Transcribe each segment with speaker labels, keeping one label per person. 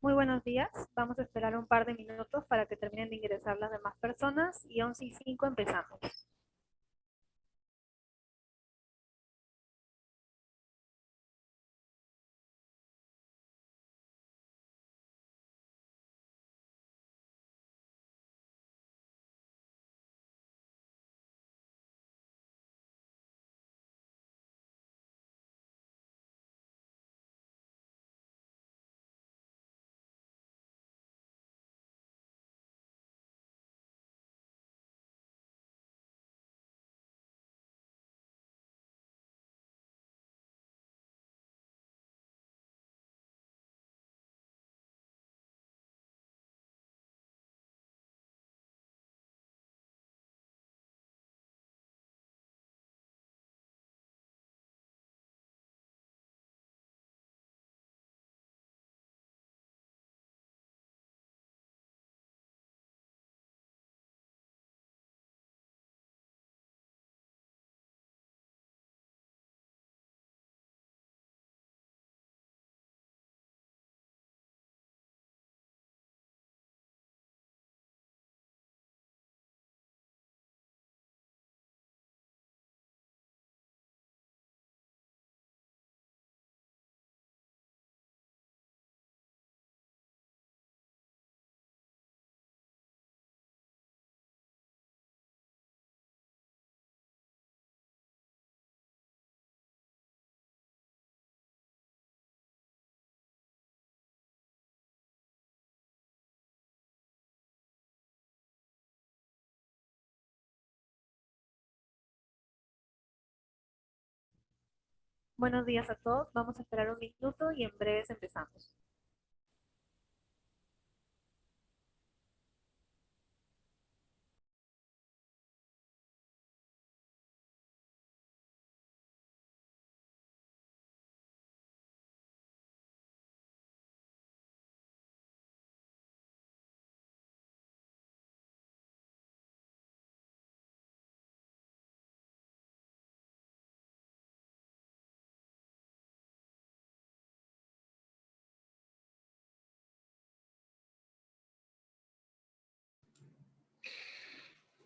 Speaker 1: Muy buenos días. Vamos a esperar un par de minutos para que terminen de ingresar las demás personas y 11:05 empezamos. Buenos días a todos. Vamos a esperar un minuto y en breves empezamos.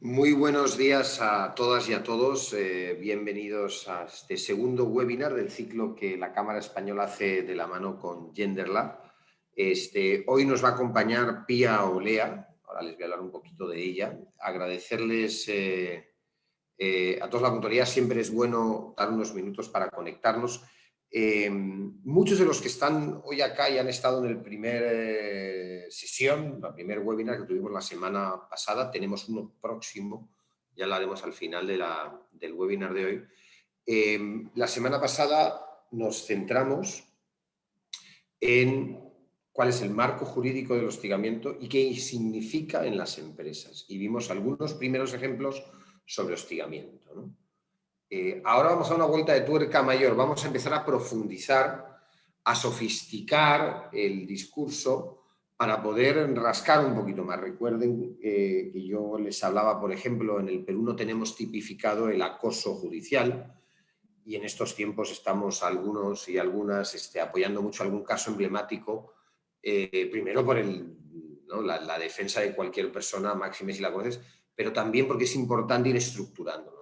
Speaker 2: Muy buenos días a todas y a todos. Bienvenidos a este segundo webinar del ciclo que la Cámara Española hace de la mano con GenderLab. Hoy nos va a acompañar Pía Olea. Ahora les voy a hablar un poquito de ella. Agradecerles a todos la puntualidad. Siempre es bueno dar unos minutos para conectarnos. Muchos de los que están hoy acá y han estado en el primer sesión, el primer webinar que tuvimos la semana pasada, tenemos uno próximo, ya lo haremos al final del webinar de hoy. La semana pasada nos centramos en cuál es el marco jurídico del hostigamiento y qué significa en las empresas. Y vimos algunos primeros ejemplos sobre hostigamiento, ¿no? Ahora vamos a una vuelta de tuerca mayor, vamos a empezar a profundizar, a sofisticar el discurso para poder rascar un poquito más. Recuerden que yo les hablaba, por ejemplo, en el Perú no tenemos tipificado el acoso judicial y en estos tiempos estamos algunos y algunas apoyando mucho algún caso emblemático, primero por la defensa de cualquier persona, máxime si la conoces, pero también porque es importante ir estructurándolo.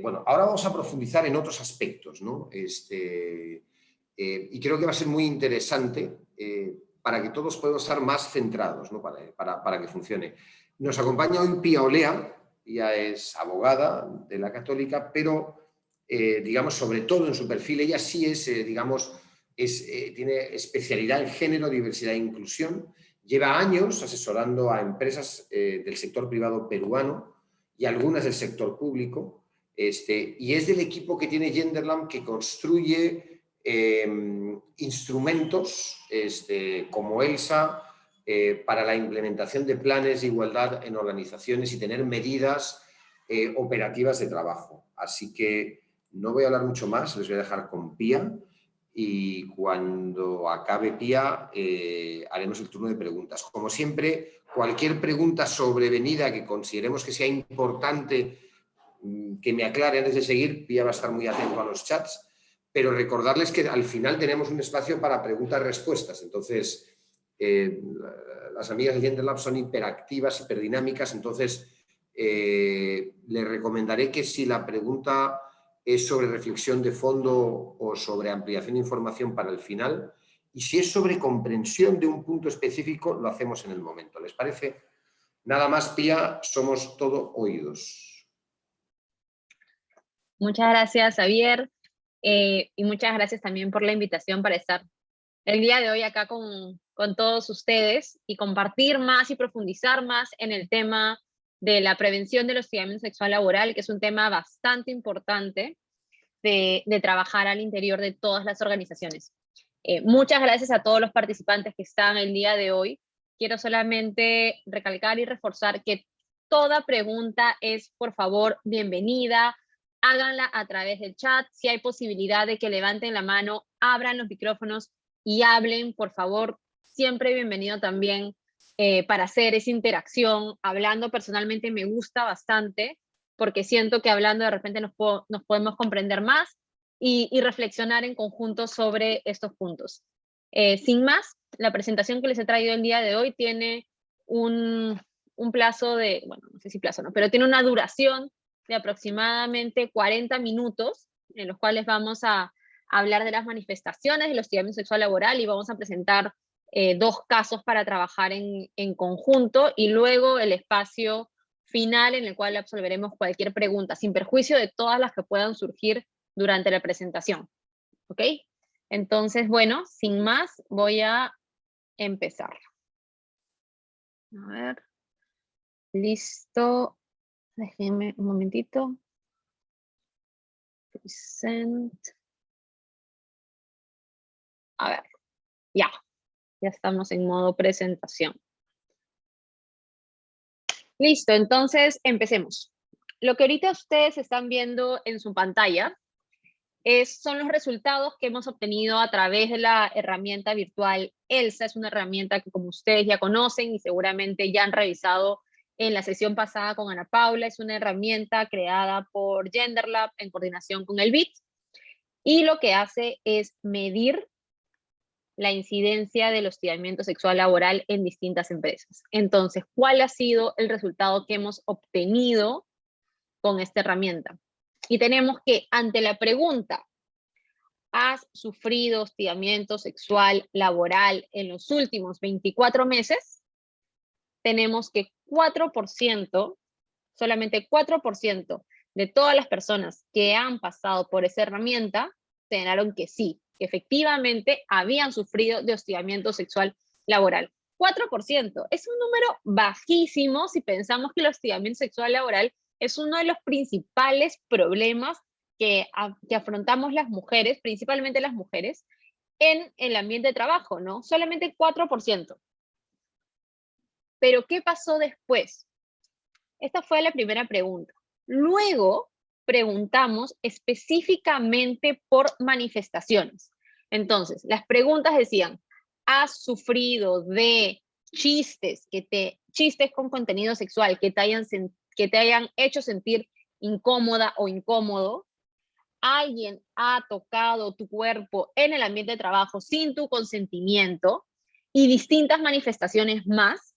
Speaker 2: Bueno, ahora vamos a profundizar en otros aspectos, ¿no? Y creo que va a ser muy interesante para que todos podamos estar más centrados, ¿no? para que funcione. Nos acompaña hoy Pía Olea, ella es abogada de la Católica, pero digamos, sobre todo en su perfil, ella sí es, tiene especialidad en género, diversidad e inclusión, lleva años asesorando a empresas del sector privado peruano y algunas del sector público, y es del equipo que tiene GenderLab que construye instrumentos como ELSA para la implementación de planes de igualdad en organizaciones y tener medidas operativas de trabajo. Así que no voy a hablar mucho más, les voy a dejar con Pía y cuando acabe Pía haremos el turno de preguntas. Como siempre, cualquier pregunta sobrevenida que consideremos que sea importante que me aclare antes de seguir, Pía va a estar muy atento a los chats, pero recordarles que al final tenemos un espacio para preguntas y respuestas. Entonces, las amigas de Gender Lab son hiperactivas, hiperdinámicas, entonces le recomendaré que si la pregunta es sobre reflexión de fondo o sobre ampliación de información para el final, y si es sobre comprensión de un punto específico, lo hacemos en el momento. ¿Les parece? Nada más, Pía, somos todo oídos.
Speaker 3: Muchas gracias, Xavier, y muchas gracias también por la invitación para estar el día de hoy acá con todos ustedes y compartir más y profundizar más en el tema de la prevención del hostigamiento sexual laboral, que es un tema bastante importante de trabajar al interior de todas las organizaciones. Muchas gracias a todos los participantes que están el día de hoy. Quiero solamente recalcar y reforzar que toda pregunta es, por favor, bienvenida. Háganla a través del chat. Si hay posibilidad de que levanten la mano, abran los micrófonos y hablen, por favor. Siempre bienvenido también para hacer esa interacción. Hablando personalmente me gusta bastante, porque siento que hablando de repente nos podemos comprender más y reflexionar en conjunto sobre estos puntos. Sin más, la presentación que les he traído el día de hoy tiene un plazo de, bueno, no sé si plazo no, pero tiene una duración de aproximadamente 40 minutos, en los cuales vamos a hablar de las manifestaciones del hostigamiento sexual laboral y vamos a presentar 2 casos para trabajar en conjunto, y luego el espacio final en el cual absolveremos cualquier pregunta, sin perjuicio de todas las que puedan surgir durante la presentación. ¿Ok? Entonces, bueno, sin más, voy a empezar. A ver. Listo. Déjenme un momentito. Present. A ver. Ya. Ya estamos en modo presentación. Listo, entonces empecemos. Lo que ahorita ustedes están viendo en su pantalla son los resultados que hemos obtenido a través de la herramienta virtual ELSA. Es una herramienta que, como ustedes ya conocen y seguramente ya han revisado en la sesión pasada con Ana Paula, es una herramienta creada por Gender Lab en coordinación con el BIT, y lo que hace es medir la incidencia del hostigamiento sexual laboral en distintas empresas. Entonces, ¿cuál ha sido el resultado que hemos obtenido con esta herramienta? Y tenemos que, ante la pregunta, ¿has sufrido hostigamiento sexual laboral en los últimos 24 meses? Tenemos que 4%, solamente 4% de todas las personas que han pasado por esa herramienta señalaron que sí, que efectivamente habían sufrido de hostigamiento sexual laboral. 4%, es un número bajísimo si pensamos que el hostigamiento sexual laboral es uno de los principales problemas que afrontamos las mujeres, principalmente las mujeres, en el ambiente de trabajo, ¿no? Solamente 4%. Pero, ¿qué pasó después? Esta fue la primera pregunta. Luego preguntamos específicamente por manifestaciones. Entonces, las preguntas decían, ¿has sufrido de chistes con contenido sexual que te hayan hecho sentir incómoda o incómodo? ¿Alguien ha tocado tu cuerpo en el ambiente de trabajo sin tu consentimiento? Y distintas manifestaciones más.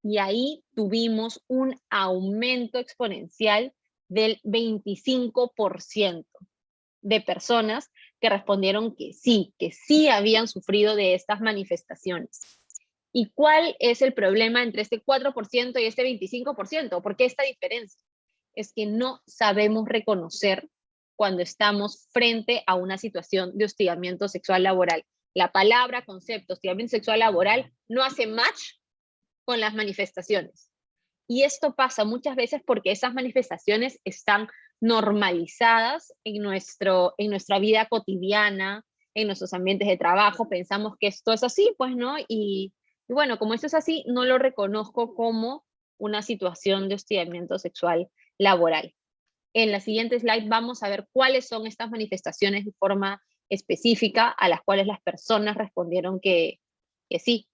Speaker 3: Y ahí tuvimos un aumento exponencial del 25% de personas que respondieron que sí habían sufrido de estas manifestaciones. ¿Y cuál es el problema entre este 4% y este 25%? ¿Por qué esta diferencia? Es que no sabemos reconocer cuando estamos frente a una situación de hostigamiento sexual laboral. La palabra, concepto, hostigamiento sexual laboral no hace match con las manifestaciones. Y esto pasa muchas veces porque esas manifestaciones están normalizadas en nuestra vida cotidiana, en nuestros ambientes de trabajo. Pensamos que esto es así, pues, ¿no? Y bueno, como esto es así, no lo reconozco como una situación de hostigamiento sexual laboral. En la siguiente slide vamos a ver cuáles son estas manifestaciones de forma específica a las cuales las personas respondieron que sí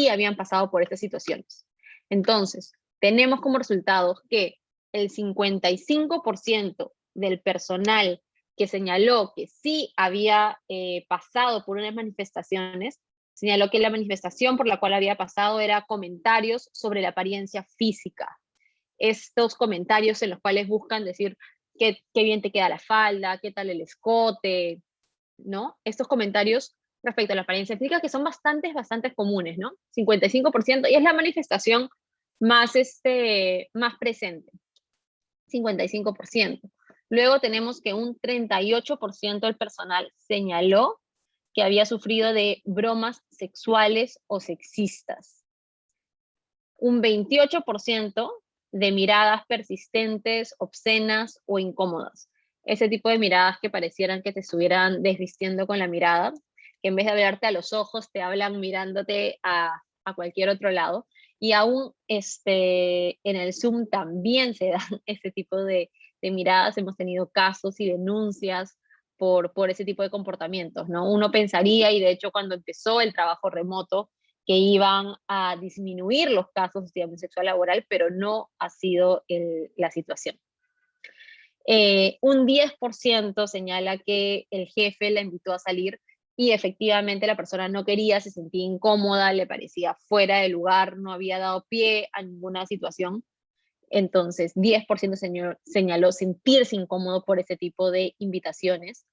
Speaker 3: habían pasado por estas situaciones. Entonces, tenemos como resultados que el 55% del personal que señaló que sí había pasado por unas manifestaciones Señaló que la manifestación por la cual había pasado era comentarios sobre la apariencia física. Estos comentarios en los cuales buscan decir qué bien te queda la falda, qué tal el escote, ¿no? Estos comentarios respecto a la apariencia física que son bastante comunes, ¿no? 55%, y es la manifestación más, más presente, 55%. Luego tenemos que un 38% del personal señaló que había sufrido de bromas sexuales o sexistas. Un 28% de miradas persistentes, obscenas o incómodas. Ese tipo de miradas que parecieran que te estuvieran desvistiendo con la mirada, que en vez de hablarte a los ojos, te hablan mirándote a cualquier otro lado. Y aún en el Zoom también se dan ese tipo de miradas. Hemos tenido casos y denuncias por ese tipo de comportamientos, ¿no? Uno pensaría, y de hecho cuando empezó el trabajo remoto, que iban a disminuir los casos de hostigamiento sexual laboral, pero no ha sido la situación. Un 10% señala que el jefe la invitó a salir y efectivamente la persona no quería, se sentía incómoda, le parecía fuera de lugar, no había dado pie a ninguna situación. Entonces, 10% señaló sentirse incómodo por ese tipo de invitaciones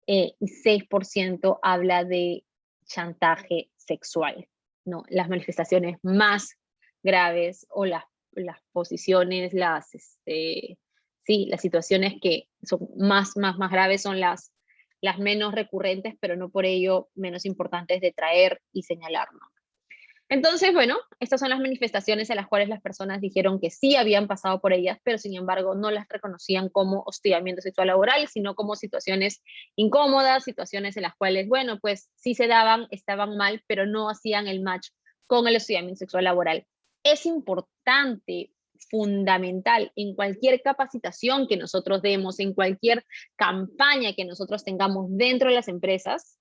Speaker 3: y 6% habla de chantaje sexual, ¿no? Las manifestaciones más graves o las posiciones, sí, las situaciones que son más graves son las menos recurrentes, pero no por ello menos importantes de traer y señalar, ¿no? Entonces, bueno, estas son las manifestaciones a las cuales las personas dijeron que sí habían pasado por ellas, pero sin embargo no las reconocían como hostigamiento sexual laboral, sino como situaciones incómodas, situaciones en las cuales, bueno, pues sí se daban, estaban mal, pero no hacían el match con el hostigamiento sexual laboral. Es importante, fundamental, en cualquier capacitación que nosotros demos, en cualquier campaña que nosotros tengamos dentro de las empresas,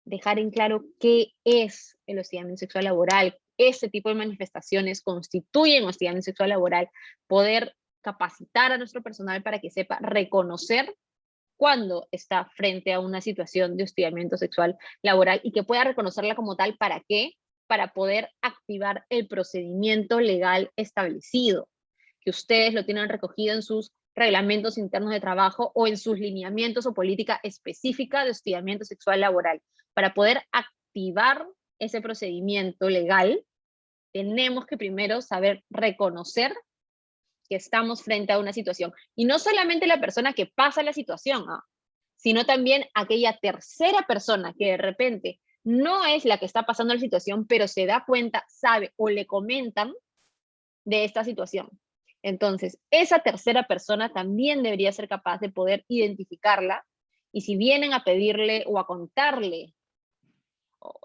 Speaker 3: dejar en claro qué es el hostigamiento sexual laboral, este tipo de manifestaciones constituyen hostigamiento sexual laboral, poder capacitar a nuestro personal para que sepa reconocer cuando está frente a una situación de hostigamiento sexual laboral y que pueda reconocerla como tal. ¿Para qué? Para poder activar el procedimiento legal establecido, que ustedes lo tienen recogido en sus reglamentos internos de trabajo o en sus lineamientos o política específica de hostigamiento sexual laboral. Para poder activar ese procedimiento legal, tenemos que primero saber reconocer que estamos frente a una situación. Y no solamente la persona que pasa la situación, sino también aquella tercera persona que de repente no es la que está pasando la situación, pero se da cuenta, sabe o le comentan de esta situación. Entonces, esa tercera persona también debería ser capaz de poder identificarla, y si vienen a pedirle o a contarle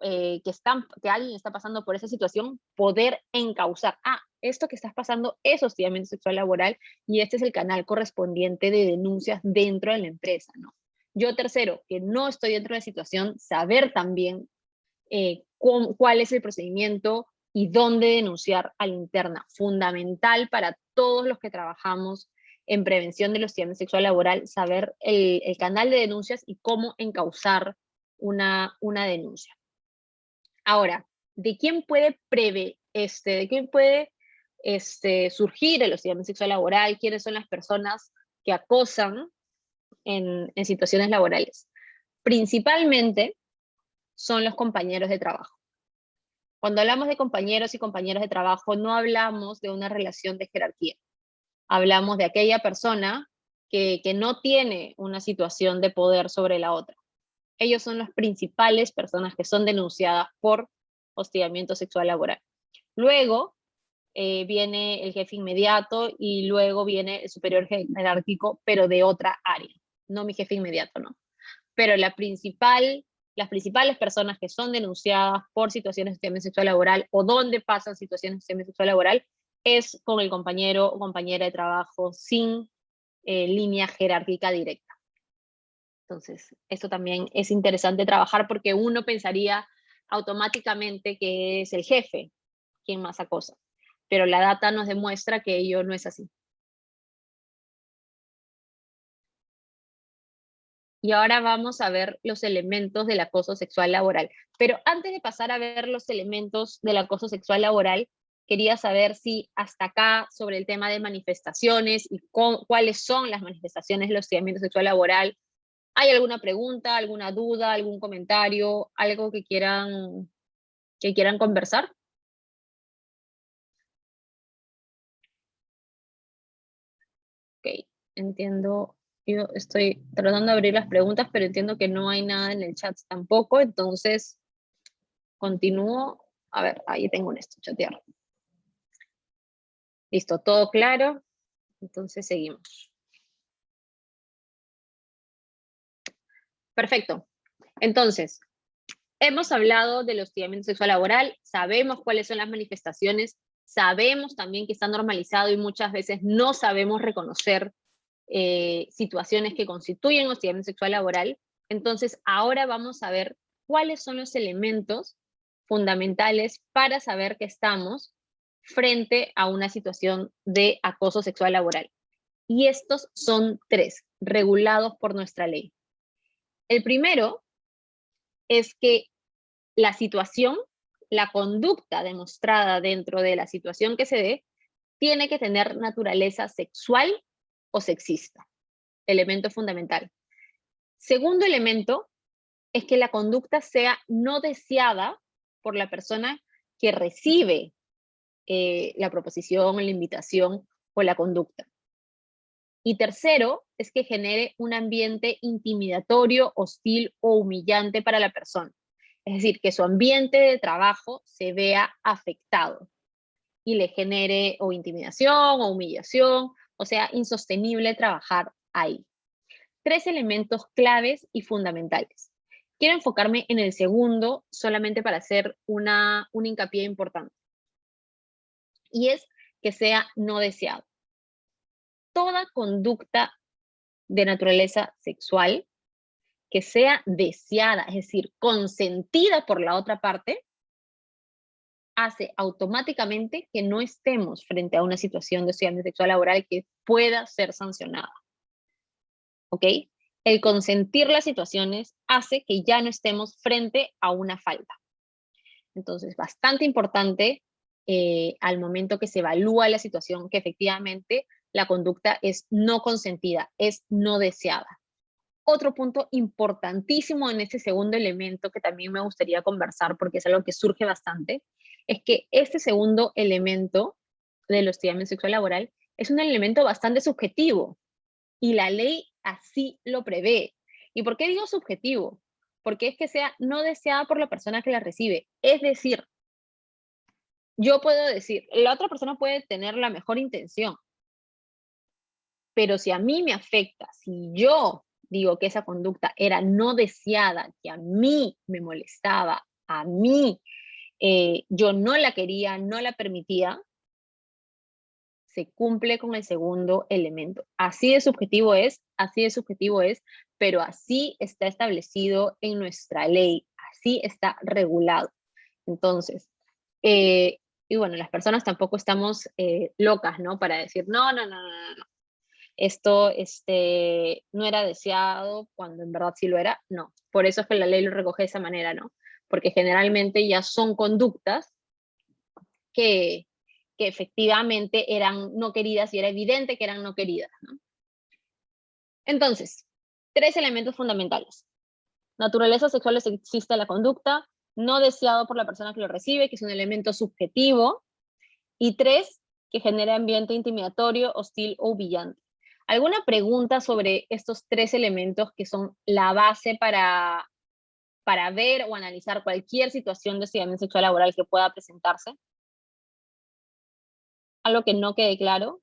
Speaker 3: que alguien está pasando por esa situación, poder encauzar, esto que estás pasando es hostigamiento sexual laboral y este es el canal correspondiente de denuncias dentro de la empresa, ¿no? Yo, tercero, que no estoy dentro de la situación, saber también cuál es el procedimiento y dónde denunciar a la interna. Fundamental para todos los que trabajamos en prevención del hostigamiento sexual laboral, saber el canal de denuncias y cómo encauzar una denuncia. Ahora, ¿de quién puede surgir el hostigamiento sexual laboral? ¿Quiénes son las personas que acosan en situaciones laborales? Principalmente son los compañeros de trabajo. Cuando hablamos de compañeros y compañeras de trabajo, no hablamos de una relación de jerarquía. Hablamos de aquella persona que no tiene una situación de poder sobre la otra. Ellos son las principales personas que son denunciadas por hostigamiento sexual laboral. Luego viene el jefe inmediato y luego viene el superior jerárquico, pero de otra área. No mi jefe inmediato, no. Pero las principales personas que son denunciadas por situaciones de hostigamiento sexual laboral o donde pasan situaciones de hostigamiento sexual laboral es con el compañero o compañera de trabajo sin línea jerárquica directa. Entonces, esto también es interesante trabajar porque uno pensaría automáticamente que es el jefe quien más acosa, pero la data nos demuestra que ello no es así. Y ahora vamos a ver los elementos del acoso sexual laboral. Pero antes de pasar a ver los elementos del acoso sexual laboral, quería saber si hasta acá sobre el tema de manifestaciones y cuáles son las manifestaciones del hostigamiento sexual laboral, ¿hay alguna pregunta, alguna duda, algún comentario, algo que quieran conversar? Ok, entiendo. Yo estoy tratando de abrir las preguntas, pero entiendo que no hay nada en el chat tampoco, entonces continúo. A ver, ahí tengo un esto, chatear. Listo, todo claro. Entonces seguimos. Perfecto. Entonces, hemos hablado del hostigamiento sexual laboral, sabemos cuáles son las manifestaciones, sabemos también que está normalizado y muchas veces no sabemos reconocer situaciones que constituyen hostigamiento sexual laboral. Entonces, ahora vamos a ver cuáles son los elementos fundamentales para saber que estamos frente a una situación de acoso sexual laboral. Y estos son 3, regulados por nuestra ley. El primero es que la situación, la conducta demostrada dentro de la situación que se dé, tiene que tener naturaleza sexual o sexista. Elemento fundamental. Segundo elemento es que la conducta sea no deseada por la persona que recibe la proposición, la invitación o la conducta. Y tercero es que genere un ambiente intimidatorio, hostil o humillante para la persona. Es decir, que su ambiente de trabajo se vea afectado y le genere o intimidación o humillación, o sea, insostenible trabajar ahí. 3 elementos claves y fundamentales. Quiero enfocarme en el segundo solamente para hacer un hincapié importante. Y es que sea no deseado. Toda conducta de naturaleza sexual que sea deseada, es decir, consentida por la otra parte, hace automáticamente que no estemos frente a una situación de hostigamiento sexual laboral que pueda ser sancionada. ¿Ok? El consentir las situaciones hace que ya no estemos frente a una falta. Entonces, bastante importante al momento que se evalúa la situación que efectivamente la conducta es no consentida, es no deseada. Otro punto importantísimo en este segundo elemento que también me gustaría conversar porque es algo que surge bastante, es que este segundo elemento del hostigamiento sexual laboral es un elemento bastante subjetivo y la ley así lo prevé. ¿Y por qué digo subjetivo? Porque es que sea no deseada por la persona que la recibe. Es decir, yo puedo decir, la otra persona puede tener la mejor intención, pero si a mí me afecta, si yo digo que esa conducta era no deseada, que a mí me molestaba, a mí yo no la quería, no la permitía, se cumple con el segundo elemento. Así de subjetivo es, pero así está establecido en nuestra ley, así está regulado. Entonces, y bueno, las personas tampoco estamos locas, ¿no? Para decir, no, esto no era deseado cuando en verdad sí lo era. No, por eso es que la ley lo recoge de esa manera, ¿no? Porque generalmente ya son conductas que efectivamente eran no queridas y era evidente que eran no queridas, ¿no? Entonces, 3 elementos fundamentales. Naturaleza sexual o sexista de la conducta, no deseado por la persona que lo recibe, que es un elemento subjetivo, y 3, que genera ambiente intimidatorio, hostil o humillante. ¿Alguna pregunta sobre estos 3 elementos que son la base para ver o analizar cualquier situación de hostigamiento sexual laboral que pueda presentarse? ¿Algo que no quede claro?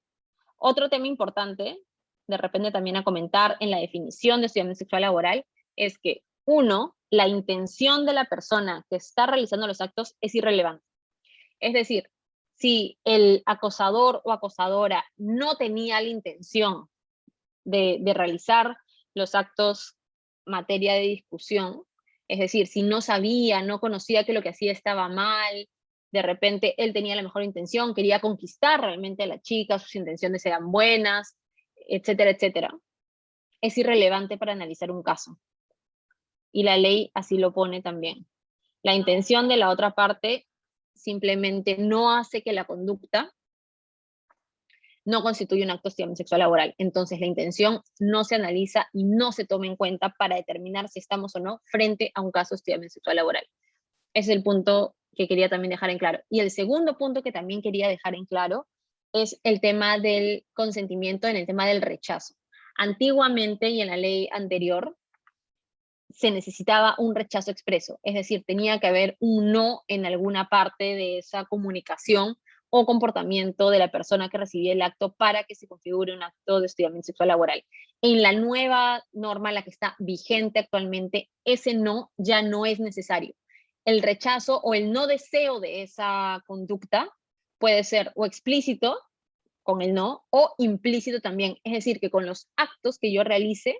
Speaker 3: Otro tema importante, de repente también a comentar en la definición de hostigamiento sexual laboral, es que, 1, la intención de la persona que está realizando los actos es irrelevante. Es decir, si el acosador o acosadora no tenía la intención de realizar los actos materia de discusión, es decir, si no sabía, no conocía que lo que hacía estaba mal, de repente él tenía la mejor intención, quería conquistar realmente a la chica, sus intenciones eran buenas, etcétera, etcétera. es irrelevante para analizar un caso. Y la ley así lo pone también. La intención de la otra parte simplemente no hace que la conducta no constituya un acto de hostigamiento sexual laboral. Entonces la intención no se analiza y no se toma en cuenta para determinar si estamos o no frente a un caso de hostigamiento sexual laboral. Ese es el punto que quería también dejar en claro. Y el segundo punto que también quería dejar en claro es el tema del consentimiento en el tema del rechazo. Antiguamente y en la ley anterior se necesitaba un rechazo expreso, es decir, tenía que haber un no en alguna parte de esa comunicación o comportamiento de la persona que recibía el acto para que se configure un acto de hostigamiento sexual laboral. En la nueva norma, la que está vigente actualmente, ese no ya no es necesario. El rechazo o el no deseo de esa conducta puede ser o explícito con el no o implícito también, es decir, que con los actos que yo realice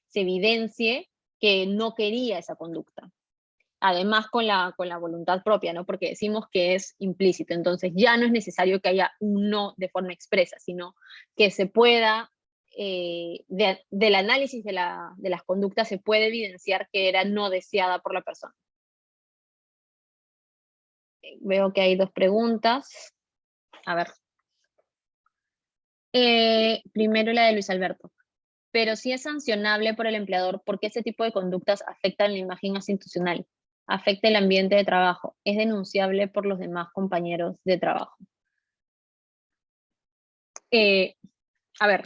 Speaker 3: se evidencie que no quería esa conducta. Además con la voluntad propia, ¿no? Porque decimos que es implícito, entonces ya no es necesario que haya un no de forma expresa, sino que se pueda, del análisis de las conductas se puede evidenciar que era no deseada por la persona. Veo que hay dos preguntas. A ver. Primero la de Luis Alberto. Pero si es sancionable por el empleador, ¿por qué ese tipo de conductas afectan la imagen institucional? Afecta el ambiente de trabajo. Es denunciable por los demás compañeros de trabajo. A ver,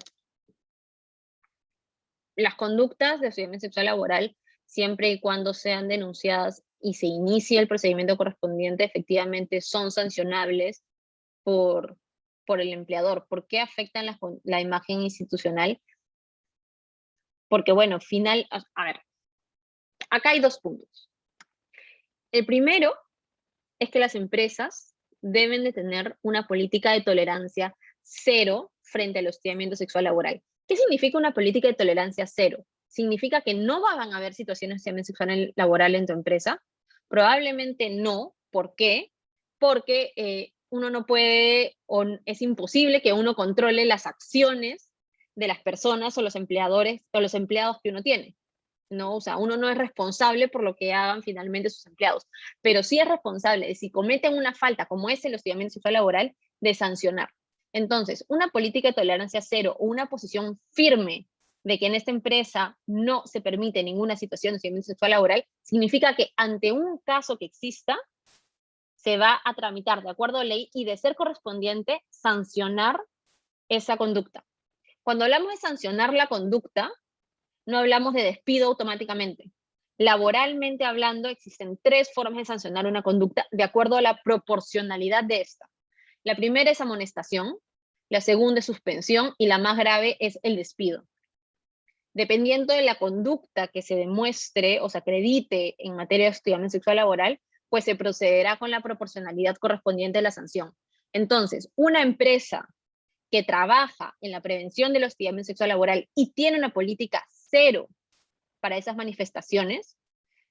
Speaker 3: las conductas de hostigamiento sexual laboral, siempre y cuando sean denunciadas y se inicie el procedimiento correspondiente, efectivamente son sancionables por el empleador. ¿Por qué afectan la imagen institucional? Porque, bueno, a ver, acá hay dos puntos. El primero es que las empresas deben de tener una política de tolerancia cero frente al hostigamiento sexual laboral. ¿Qué significa una política de tolerancia cero? ¿Significa que no van a haber situaciones de hostigamiento sexual laboral en tu empresa? Probablemente no. ¿Por qué? Porque uno no puede, o es imposible que uno controle las acciones de las personas o los empleadores o los empleados que uno tiene. ¿No? O sea, uno no es responsable por lo que hagan finalmente sus empleados, pero sí es responsable de si cometen una falta como es el hostigamiento sexual laboral, de sancionar. Entonces, una política de tolerancia cero o una posición firme de que en esta empresa no se permite ninguna situación de hostigamiento sexual laboral, significa que ante un caso que exista, se va a tramitar de acuerdo a ley y de ser correspondiente, sancionar esa conducta. Cuando hablamos de sancionar la conducta, no hablamos de despido automáticamente. Laboralmente hablando, existen tres formas de sancionar una conducta de acuerdo a la proporcionalidad de esta. La primera es amonestación, la segunda es suspensión y la más grave es el despido. Dependiendo de la conducta que se demuestre o se acredite en materia de hostigamiento sexual laboral, pues se procederá con la proporcionalidad correspondiente a la sanción. Entonces, una empresa que trabaja en la prevención del hostigamiento sexual laboral y tiene una política cero para esas manifestaciones,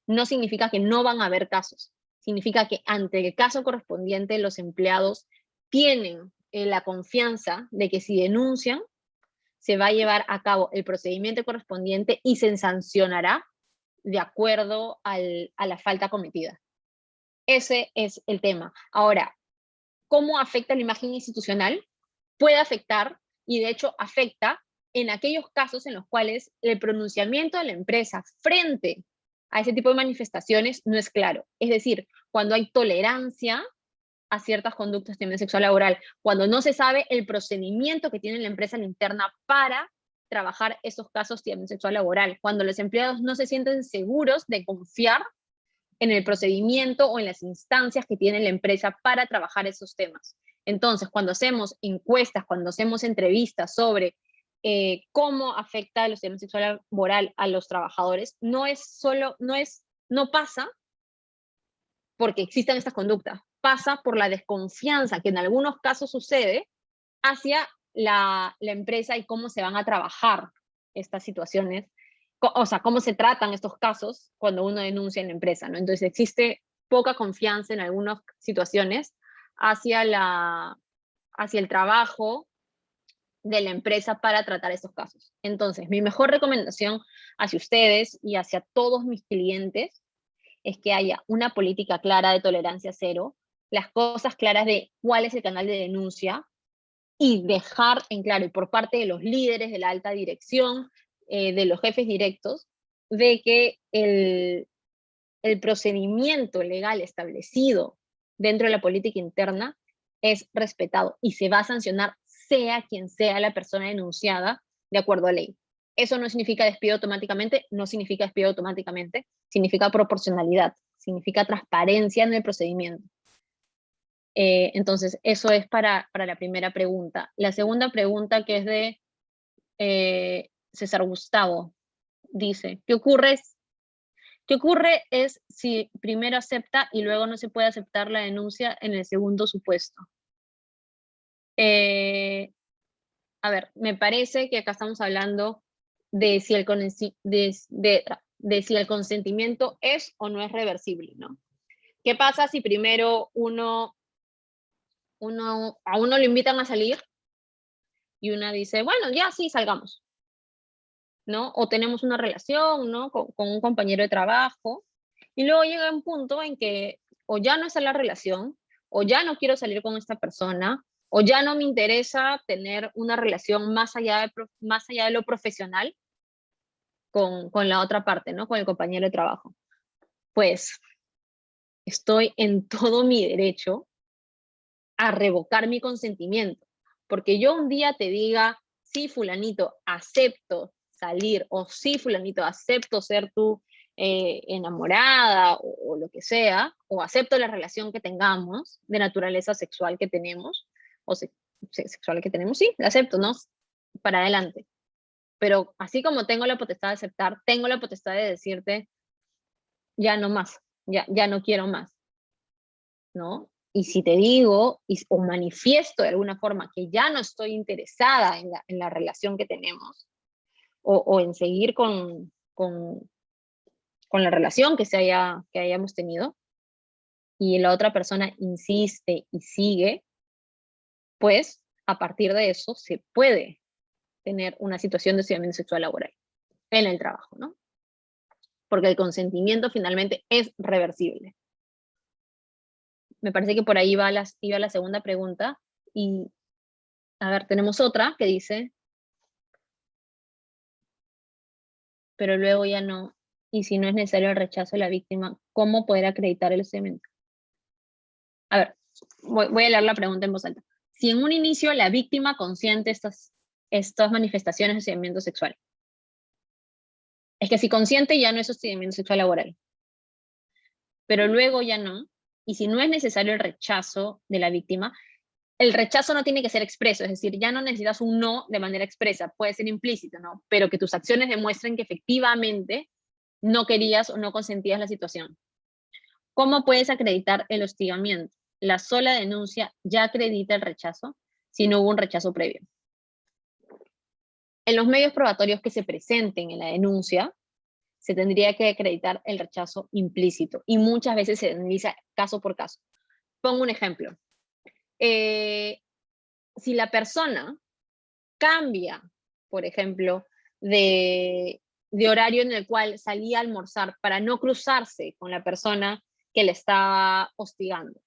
Speaker 3: no significa que no van a haber casos. Significa que ante el caso correspondiente los empleados tienen la confianza de que si denuncian, se va a llevar a cabo el procedimiento correspondiente y se sancionará de acuerdo a la falta cometida. Ese es el tema. Ahora, ¿cómo afecta la imagen institucional? Puede afectar, y de hecho afecta, en aquellos casos en los cuales el pronunciamiento de la empresa frente a ese tipo de manifestaciones no es claro. Es decir, cuando hay tolerancia a ciertas conductas de hostigamiento sexual laboral, cuando no se sabe el procedimiento que tiene la empresa interna para trabajar esos casos de hostigamiento sexual laboral, cuando los empleados no se sienten seguros de confiar en el procedimiento o en las instancias que tiene la empresa para trabajar esos temas. Entonces, cuando hacemos encuestas, cuando hacemos entrevistas sobre cómo afecta el hostigamiento sexual laboral a los trabajadores, no pasa porque existan estas conductas, pasa por la desconfianza que en algunos casos sucede hacia la empresa y cómo se van a trabajar estas situaciones, o sea, cómo se tratan estos casos cuando uno denuncia en la empresa, ¿no? Entonces existe poca confianza en algunas situaciones hacia el trabajo de la empresa para tratar estos casos. Entonces, mi mejor recomendación hacia ustedes y hacia todos mis clientes es que haya una política clara de tolerancia cero, las cosas claras de cuál es el canal de denuncia y dejar en claro, y por parte de los líderes de la alta dirección, de los jefes directos, de que el procedimiento legal establecido dentro de la política interna es respetado y se va a sancionar sea quien sea la persona denunciada de acuerdo a ley. Eso no significa despido automáticamente, no significa despido automáticamente, significa proporcionalidad, significa transparencia en el procedimiento. Entonces, eso es para la primera pregunta. La segunda pregunta, que es de César Gustavo, dice, ¿qué ocurre es si primero acepta y luego no se puede aceptar la denuncia en el segundo supuesto? A ver, me parece que acá estamos hablando de si si el consentimiento es o no es reversible, ¿no? ¿Qué pasa si primero a uno lo invitan a salir y una dice, bueno, ya sí, salgamos, ¿no? O tenemos una relación, ¿no? Con un compañero de trabajo, y luego llega un punto en que o ya no está la relación, o ya no quiero salir con esta persona, o ya no me interesa tener una relación más allá de lo profesional con la otra parte, ¿no? Con el compañero de trabajo. Pues estoy en todo mi derecho a revocar mi consentimiento, porque yo un día te diga, sí, fulanito, acepto salir, o sí, fulanito, acepto ser tu enamorada, o lo que sea, o acepto la relación que tengamos, de naturaleza sexual que tenemos, o sexual que tenemos, sí, la acepto, ¿no? Para adelante. Pero así como tengo la potestad de aceptar, tengo la potestad de decirte, ya no más, ya no quiero más, ¿no? Y si te digo o manifiesto de alguna forma que ya no estoy interesada en la relación que tenemos, o en seguir con la relación que hayamos tenido, y la otra persona insiste y sigue, pues a partir de eso se puede tener una situación de hostigamiento sexual laboral en el trabajo, ¿no? Porque el consentimiento finalmente es reversible. Me parece que por ahí iba la segunda pregunta. Y, a ver, tenemos otra que dice, pero luego ya no, y si no es necesario el rechazo de la víctima, ¿cómo poder acreditar el hostigamiento? A ver, voy a leer la pregunta en voz alta. Si en un inicio la víctima consiente estas manifestaciones de hostigamiento sexual, es que si consiente ya no es hostigamiento sexual laboral, pero luego ya no, y si no es necesario el rechazo de la víctima, el rechazo no tiene que ser expreso, es decir, ya no necesitas un no de manera expresa, puede ser implícito, ¿no? Pero que tus acciones demuestren que efectivamente no querías o no consentías la situación. ¿Cómo puedes acreditar el hostigamiento? La sola denuncia ya acredita el rechazo si no hubo un rechazo previo. En los medios probatorios que se presenten en la denuncia, se tendría que acreditar el rechazo implícito y muchas veces se analiza caso por caso. Pongo un ejemplo. Si la persona cambia, por ejemplo, de horario en el cual salía a almorzar para no cruzarse con la persona que le está hostigando.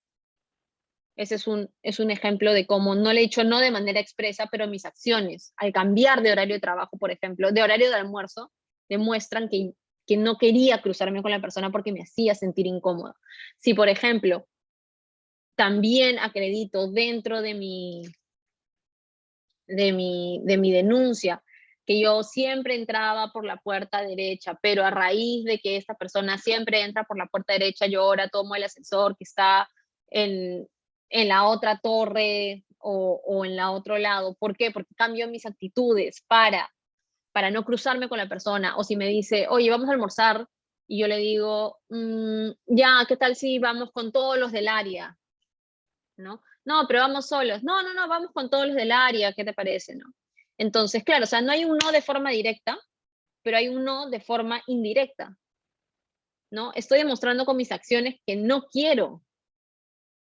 Speaker 3: Ese es un ejemplo de cómo no le he dicho no de manera expresa, pero mis acciones, al cambiar de horario de trabajo, por ejemplo, de horario de almuerzo, demuestran que no quería cruzarme con la persona porque me hacía sentir incómoda. Si, por ejemplo, también acredito dentro de mi denuncia que yo siempre entraba por la puerta derecha, pero a raíz de que esta persona siempre entra por la puerta derecha, yo ahora tomo el ascensor que está en la otra torre o en la otro lado. ¿Por qué? Porque cambio mis actitudes para no cruzarme con la persona. O si me dice, oye, vamos a almorzar, y yo le digo, ya, ¿qué tal si vamos con todos los del área? ¿No? No, pero vamos solos. No, vamos con todos los del área, ¿qué te parece? ¿No? Entonces, claro, o sea, no hay un no de forma directa, pero hay un no de forma indirecta, ¿no? Estoy demostrando con mis acciones que no quiero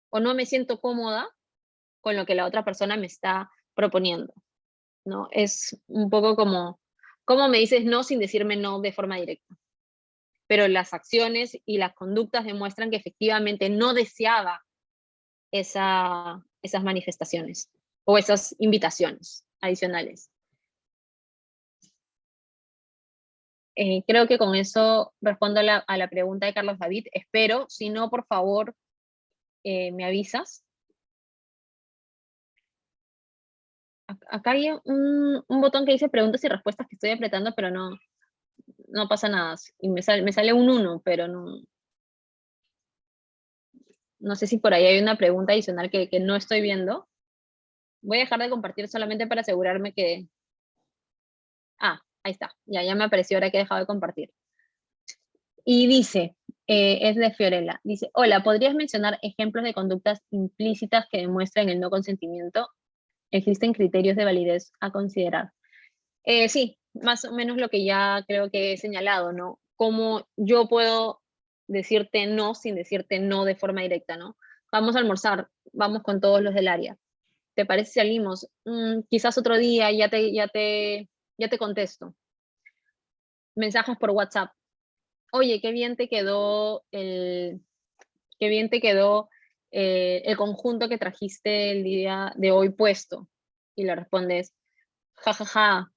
Speaker 3: o no me siento cómoda con lo que la otra persona me está proponiendo. ¿no? Es un poco como, ¿cómo me dices no sin decirme no de forma directa? Pero las acciones y las conductas demuestran que efectivamente no deseaba esas manifestaciones o esas invitaciones adicionales. Creo que con eso respondo a la pregunta de Carlos David. Espero, si no, por favor, me avisas. Acá hay un botón que dice preguntas y respuestas que estoy apretando, pero no pasa nada. Y me sale un 1, pero no sé si por ahí hay una pregunta adicional que no estoy viendo. Voy a dejar de compartir solamente para asegurarme que... Ah, ahí está. Ya me apareció ahora que he dejado de compartir. Y dice, es de Fiorella, dice, hola, ¿podrías mencionar ejemplos de conductas implícitas que demuestran el no consentimiento? ¿Existen criterios de validez a considerar? Sí, más o menos lo que ya creo que he señalado, ¿no? Cómo yo puedo decirte no sin decirte no de forma directa, ¿no? Vamos a almorzar, vamos con todos los del área. ¿Te parece si salimos? Quizás otro día ya te contesto. Mensajes por WhatsApp. Oye, qué bien te quedó el conjunto que trajiste el día de hoy puesto. Y le respondes, jajaja,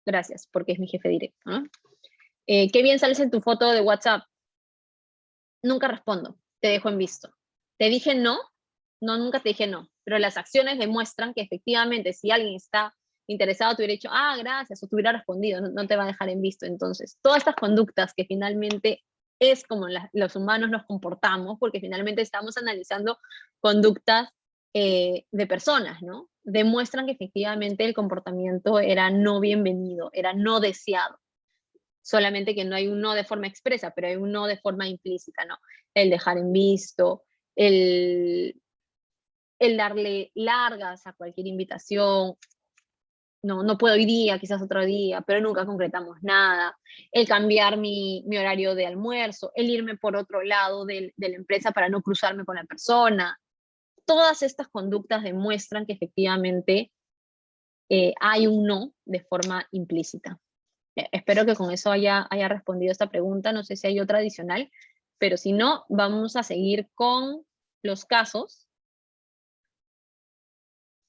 Speaker 3: gracias, porque es mi jefe directo, ¿no? Qué bien sales en tu foto de WhatsApp. Nunca respondo, te dejo en visto. ¿Te dije no? No, nunca te dije no, pero las acciones demuestran que efectivamente si alguien está interesado te hubiera dicho, ah, gracias, o te hubiera respondido, no te va a dejar en visto. Entonces, todas estas conductas que finalmente es como los humanos nos comportamos, porque finalmente estamos analizando conductas de personas, ¿no? Demuestran que efectivamente el comportamiento era no bienvenido, era no deseado. Solamente que no hay un no de forma expresa, pero hay un no de forma implícita, ¿no? El dejar en visto, el darle largas a cualquier invitación, no puedo hoy día, quizás otro día, pero nunca concretamos nada, el cambiar mi horario de almuerzo, el irme por otro lado de la empresa para no cruzarme con la persona. Todas estas conductas demuestran que efectivamente hay un no de forma implícita. Espero que con eso haya respondido esta pregunta. No sé si hay otra adicional, pero si no, vamos a seguir con los casos.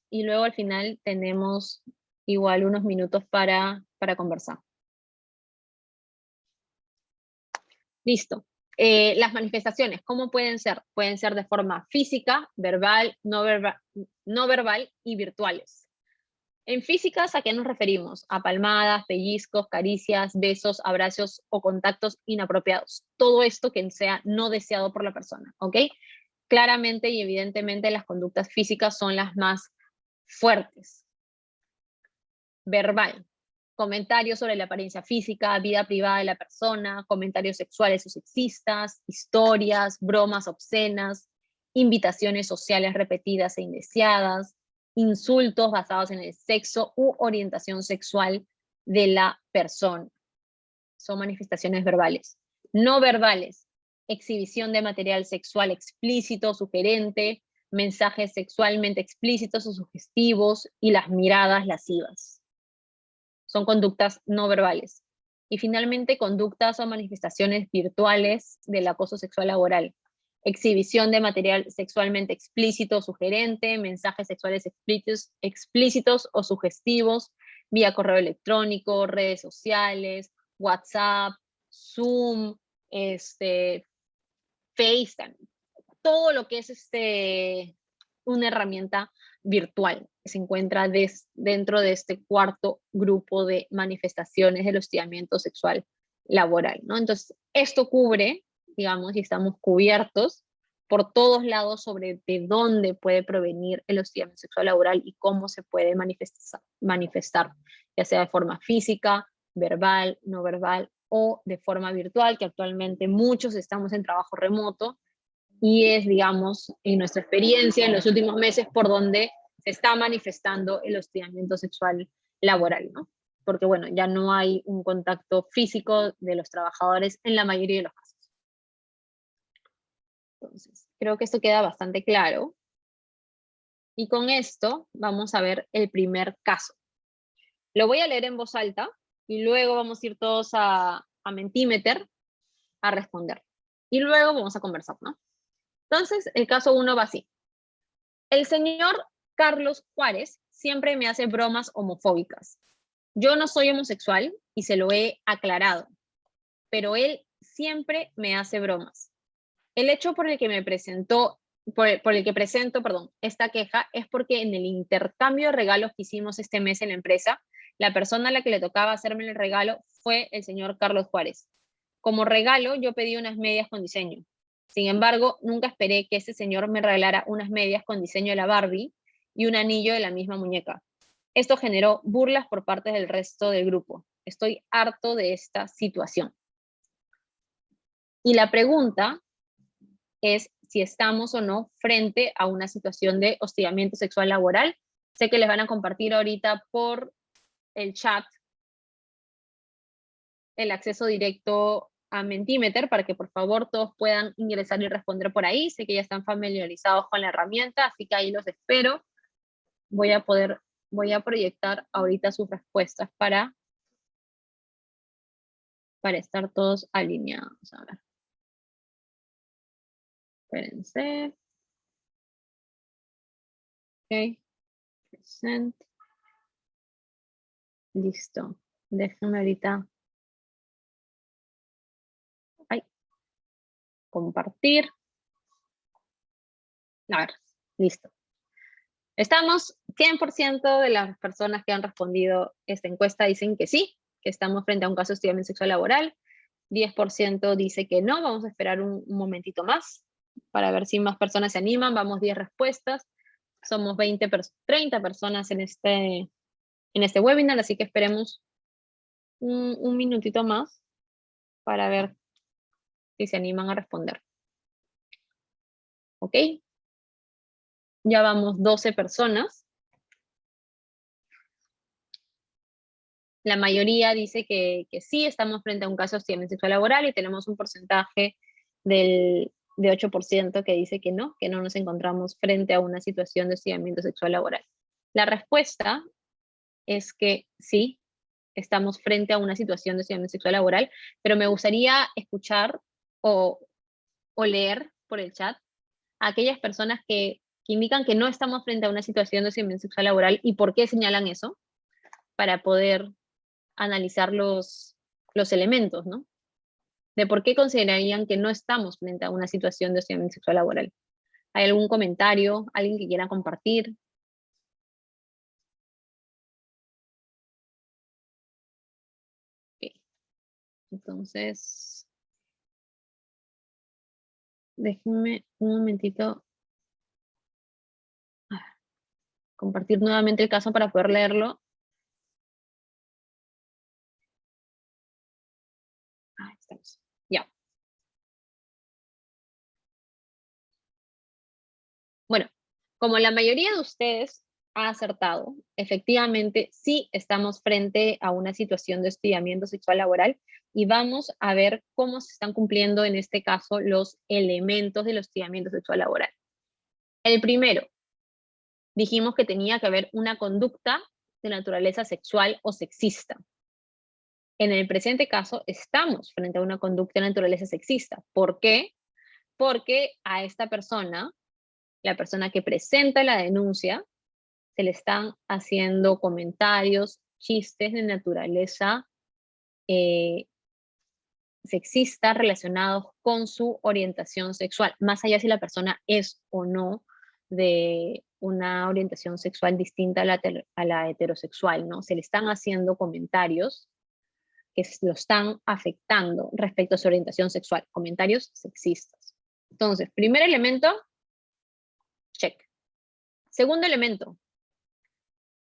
Speaker 3: Y luego al final tenemos igual unos minutos para conversar. Listo. Las manifestaciones, ¿cómo pueden ser? Pueden ser de forma física, verbal, no verbal y virtuales. En físicas, ¿a qué nos referimos? A palmadas, pellizcos, caricias, besos, abrazos o contactos inapropiados. Todo esto que sea no deseado por la persona, ¿ok? Claramente y evidentemente las conductas físicas son las más fuertes. Verbal. Comentarios sobre la apariencia física, vida privada de la persona, comentarios sexuales o sexistas, historias, bromas obscenas, invitaciones sociales repetidas e indeseadas, insultos basados en el sexo u orientación sexual de la persona. Son manifestaciones verbales. No verbales, exhibición de material sexual explícito, sugerente, mensajes sexualmente explícitos o sugestivos y las miradas lascivas. Son conductas no verbales. Y finalmente, conductas o manifestaciones virtuales del acoso sexual laboral. Exhibición de material sexualmente explícito, sugerente, mensajes sexuales explícitos o sugestivos, vía correo electrónico, redes sociales, WhatsApp, Zoom, FaceTime, todo lo que es una herramienta virtual que se encuentra dentro de este cuarto grupo de manifestaciones del hostigamiento sexual laboral, ¿no? Entonces, esto cubre, digamos, y estamos cubiertos por todos lados sobre de dónde puede provenir el hostigamiento sexual laboral y cómo se puede manifestar, ya sea de forma física, verbal, no verbal o de forma virtual, que actualmente muchos estamos en trabajo remoto, y es, digamos, en nuestra experiencia en los últimos meses por donde se está manifestando el hostigamiento sexual laboral, ¿no? Porque, bueno, ya no hay un contacto físico de los trabajadores en la mayoría de los casos. Entonces, creo que esto queda bastante claro. Y con esto vamos a ver el primer caso. Lo voy a leer en voz alta y luego vamos a ir todos a Mentimeter a responder. Y luego vamos a conversar, ¿no? Entonces, el caso 1 va así. El señor Carlos Juárez siempre me hace bromas homofóbicas. Yo no soy homosexual y se lo he aclarado, pero él siempre me hace bromas. El hecho por el que me presentó, por el que presento, perdón, esta queja es porque en el intercambio de regalos que hicimos este mes en la empresa, la persona a la que le tocaba hacerme el regalo fue el señor Carlos Juárez. Como regalo, yo pedí unas medias con diseño. Sin embargo, nunca esperé que ese señor me regalara unas medias con diseño de la Barbie y un anillo de la misma muñeca. Esto generó burlas por parte del resto del grupo. Estoy harto de esta situación. Y la pregunta es si estamos o no frente a una situación de hostigamiento sexual laboral. Sé que les van a compartir ahorita por el chat el acceso directo a Mentimeter para que por favor todos puedan ingresar y responder por ahí. Sé que ya están familiarizados con la herramienta, así que ahí los espero. Voy a proyectar ahorita sus respuestas para estar todos alineados. A ver. Espérense. Ok. Present. Listo. Déjenme ahorita. Compartir. A ver, listo. Estamos, 100% de las personas que han respondido esta encuesta dicen que sí, que estamos frente a un caso de hostigamiento sexual laboral. 10% dice que no, vamos a esperar un momentito más para ver si más personas se animan. Vamos 10 respuestas. Somos 30 personas en este webinar, así que esperemos un minutito más para ver si se animan a responder. ¿Ok? Ya vamos 12 personas. La mayoría dice que sí, estamos frente a un caso de hostigamiento sexual laboral y tenemos un porcentaje de 8% que dice que no nos encontramos frente a una situación de hostigamiento sexual laboral. La respuesta es que sí, estamos frente a una situación de hostigamiento sexual laboral, pero me gustaría escuchar o leer por el chat a aquellas personas que indican que no estamos frente a una situación de hostigamiento sexual laboral y por qué señalan eso, para poder analizar los elementos, ¿no? De por qué considerarían que no estamos frente a una situación de hostigamiento sexual laboral. ¿Hay algún comentario? ¿Alguien que quiera compartir? Okay. Entonces, déjenme un momentito compartir nuevamente el caso para poder leerlo. Ahí estamos. Ya. Bueno, como la mayoría de ustedes ha acertado, efectivamente sí estamos frente a una situación de hostigamiento sexual laboral y vamos a ver cómo se están cumpliendo en este caso los elementos del hostigamiento sexual laboral. El primero, dijimos que tenía que haber una conducta de naturaleza sexual o sexista. En el presente caso estamos frente a una conducta de naturaleza sexista. ¿Por qué? Porque a esta persona, la persona que presenta la denuncia, se le están haciendo comentarios, chistes de naturaleza sexista relacionados con su orientación sexual, más allá si la persona es o no de una orientación sexual distinta a la heterosexual, ¿no? Se le están haciendo comentarios que lo están afectando respecto a su orientación sexual, comentarios sexistas. Entonces, primer elemento, check. Segundo elemento,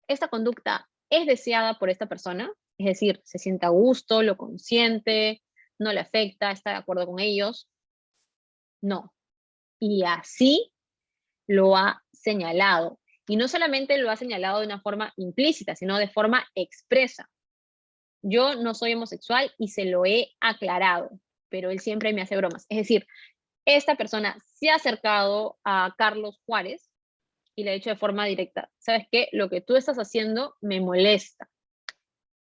Speaker 3: esta conducta es deseada por esta persona, es decir, se siente a gusto, lo consiente, no le afecta, está de acuerdo con ellos. No. Y así lo ha señalado. Y no solamente lo ha señalado de una forma implícita, sino de forma expresa. Yo no soy homosexual y se lo he aclarado, pero él siempre me hace bromas. Es decir, esta persona se ha acercado a Carlos Juárez y le ha dicho de forma directa, ¿sabes qué? Lo que tú estás haciendo me molesta.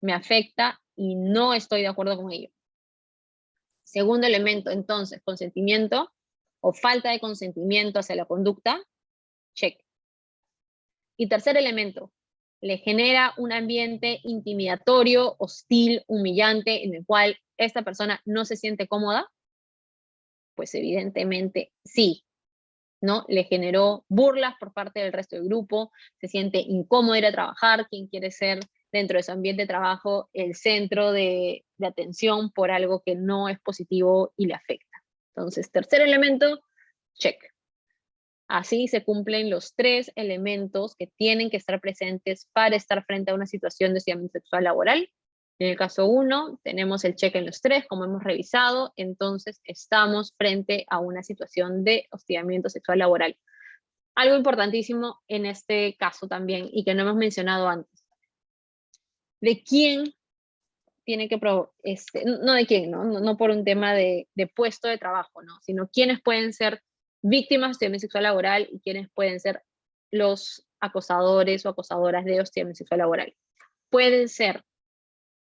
Speaker 3: me afecta y no estoy de acuerdo con ello. Segundo elemento, entonces, consentimiento o falta de consentimiento hacia la conducta, check. Y tercer elemento, le genera un ambiente intimidatorio, hostil, humillante, en el cual esta persona no se siente cómoda, pues evidentemente sí, ¿no? Le generó burlas por parte del resto del grupo, se siente incómodo ir a trabajar, quien quiere ser dentro de su ambiente de trabajo el centro de atención por algo que no es positivo y le afecta. Entonces, tercer elemento, check. Así se cumplen los 3 elementos que tienen que estar presentes para estar frente a una situación de hostigamiento sexual laboral. En el caso 1, tenemos el check en los 3, como hemos revisado, entonces estamos frente a una situación de hostigamiento sexual laboral. Algo importantísimo en este caso también, y que no hemos mencionado antes. ¿De quién tiene que no de quién, no por un tema de puesto de trabajo, ¿no? Sino quiénes pueden ser víctimas de hostigamiento sexual laboral y quiénes pueden ser los acosadores o acosadoras de hostigamiento sexual laboral. Pueden ser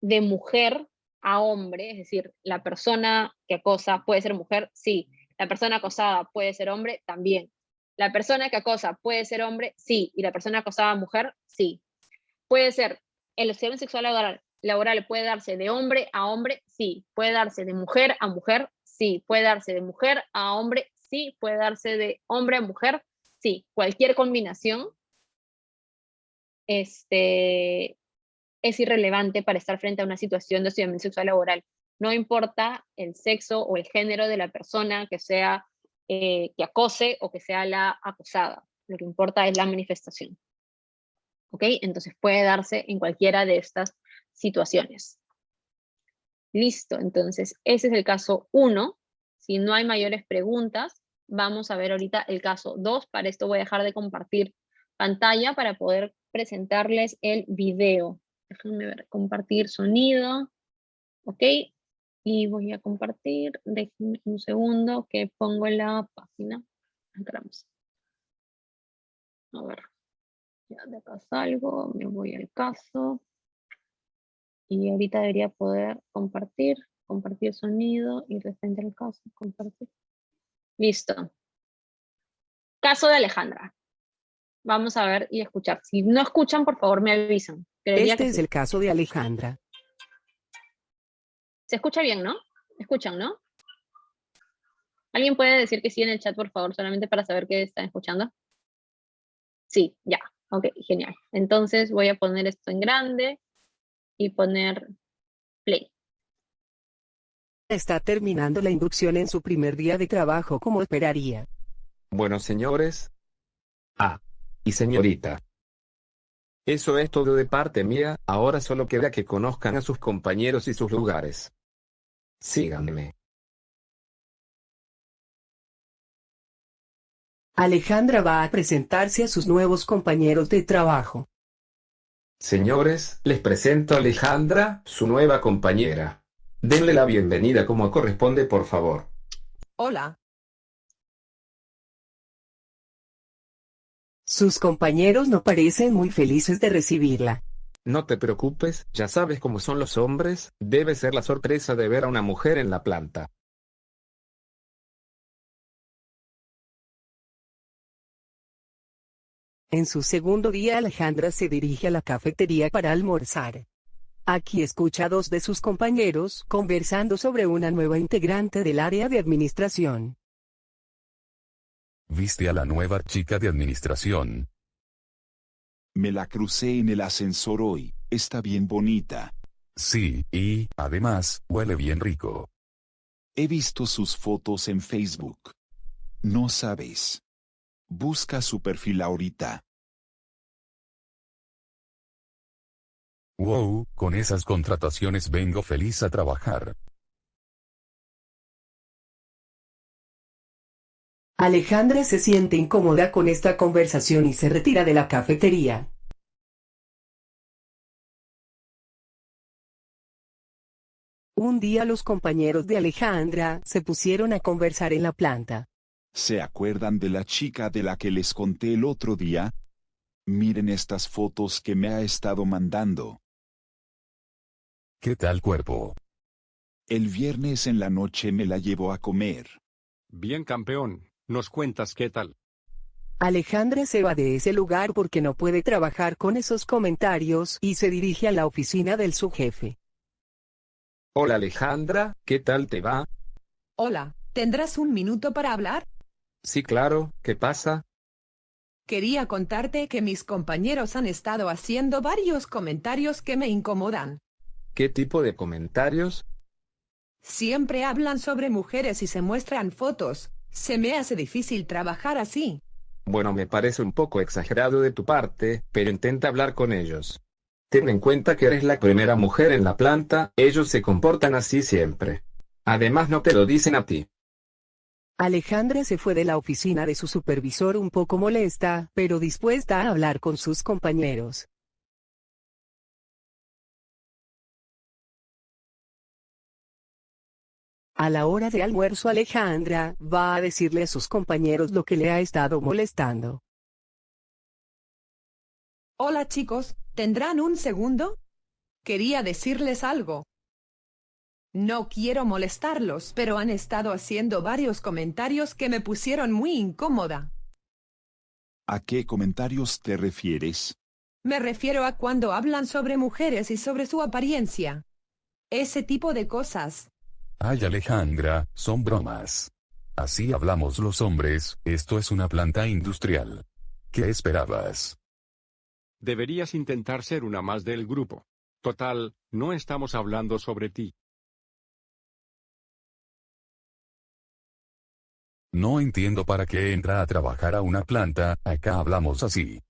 Speaker 3: de mujer a hombre, es decir, la persona que acosa puede ser mujer, sí. La persona acosada puede ser hombre, también. La persona que acosa puede ser hombre, sí. Y la persona acosada mujer, sí. Puede ser el hostigamiento sexual laboral puede darse de hombre a hombre, sí. Puede darse de mujer a mujer, sí. Puede darse de mujer a hombre, sí. Puede darse de hombre a mujer, sí. Cualquier combinación es irrelevante para estar frente a una situación de hostigamiento sexual laboral. No importa el sexo o el género de la persona que sea que acose o que sea la acosada. Lo que importa es la manifestación. ¿Ok? Entonces puede darse en cualquiera de estas situaciones. Listo, entonces ese es el caso 1. Si no hay mayores preguntas, vamos a ver ahorita el caso 2. Para esto voy a dejar de compartir pantalla para poder presentarles el video. Déjenme ver, compartir sonido. Ok, y voy a compartir. Déjenme un segundo que pongo la página. Entramos. A ver, ya de acá salgo, me voy al caso. Y ahorita debería poder compartir sonido y frente al caso, compartir. Listo. Caso de Alejandra. Vamos a ver y escuchar. Si no escuchan, por favor me avisan.
Speaker 4: Este es el caso de Alejandra.
Speaker 3: Se escucha bien, ¿no? ¿Escuchan, no? ¿Alguien puede decir que sí en el chat, por favor, solamente para saber que están escuchando? Sí, ya. Ok, genial. Entonces voy a poner esto en grande y poner play.
Speaker 4: Está terminando la inducción en su primer día de trabajo como esperaría.
Speaker 5: Bueno, señores. Y señorita. Eso es todo de parte mía, ahora solo queda que conozcan a sus compañeros y sus lugares. Síganme.
Speaker 4: Alejandra va a presentarse a sus nuevos compañeros de trabajo.
Speaker 5: Señores, les presento a Alejandra, su nueva compañera. Denle la bienvenida como corresponde, por favor.
Speaker 6: Hola.
Speaker 4: Sus compañeros no parecen muy felices de recibirla.
Speaker 5: No te preocupes, ya sabes cómo son los hombres, debe ser la sorpresa de ver a una mujer en la planta.
Speaker 4: En su segundo día Alejandra se dirige a la cafetería para almorzar. Aquí escucha a 2 de sus compañeros conversando sobre una nueva integrante del área de administración.
Speaker 7: ¿Viste a la nueva chica de administración?
Speaker 8: Me la crucé en el ascensor hoy, está bien bonita.
Speaker 7: Sí, y, además, huele bien rico.
Speaker 8: He visto sus fotos en Facebook. No sabes. Busca su perfil ahorita.
Speaker 7: Wow, con esas contrataciones vengo feliz a trabajar.
Speaker 4: Alejandra se siente incómoda con esta conversación y se retira de la cafetería. Un día los compañeros de Alejandra se pusieron a conversar en la planta.
Speaker 8: ¿Se acuerdan de la chica de la que les conté el otro día? Miren estas fotos que me ha estado mandando.
Speaker 7: ¿Qué tal cuerpo?
Speaker 8: El viernes en la noche me la llevo a comer.
Speaker 6: Bien, campeón, ¿nos cuentas qué tal?
Speaker 4: Alejandra se va de ese lugar porque no puede trabajar con esos comentarios y se dirige a la oficina del subjefe.
Speaker 5: Hola Alejandra, ¿qué tal te va?
Speaker 9: Hola, ¿tendrás un minuto para hablar?
Speaker 5: Sí, claro, ¿qué pasa?
Speaker 9: Quería contarte que mis compañeros han estado haciendo varios comentarios que me incomodan.
Speaker 5: ¿Qué tipo de comentarios?
Speaker 9: Siempre hablan sobre mujeres y se muestran fotos. Se me hace difícil trabajar así.
Speaker 5: Bueno, me parece un poco exagerado de tu parte, pero intenta hablar con ellos. Ten en cuenta que eres la primera mujer en la planta, ellos se comportan así siempre. Además no te lo dicen a ti.
Speaker 4: Alejandra se fue de la oficina de su supervisor un poco molesta, pero dispuesta a hablar con sus compañeros. A la hora de almuerzo Alejandra va a decirle a sus compañeros lo que le ha estado molestando.
Speaker 9: Hola chicos, ¿tendrán un segundo? Quería decirles algo. No quiero molestarlos, pero han estado haciendo varios comentarios que me pusieron muy incómoda.
Speaker 8: ¿A qué comentarios te refieres?
Speaker 9: Me refiero a cuando hablan sobre mujeres y sobre su apariencia. Ese tipo de cosas.
Speaker 7: Ay Alejandra, son bromas. Así hablamos los hombres, esto es una planta industrial. ¿Qué esperabas?
Speaker 6: Deberías intentar ser una más del grupo. Total, no estamos hablando sobre ti.
Speaker 7: No entiendo para qué entra a trabajar a una planta, acá hablamos así.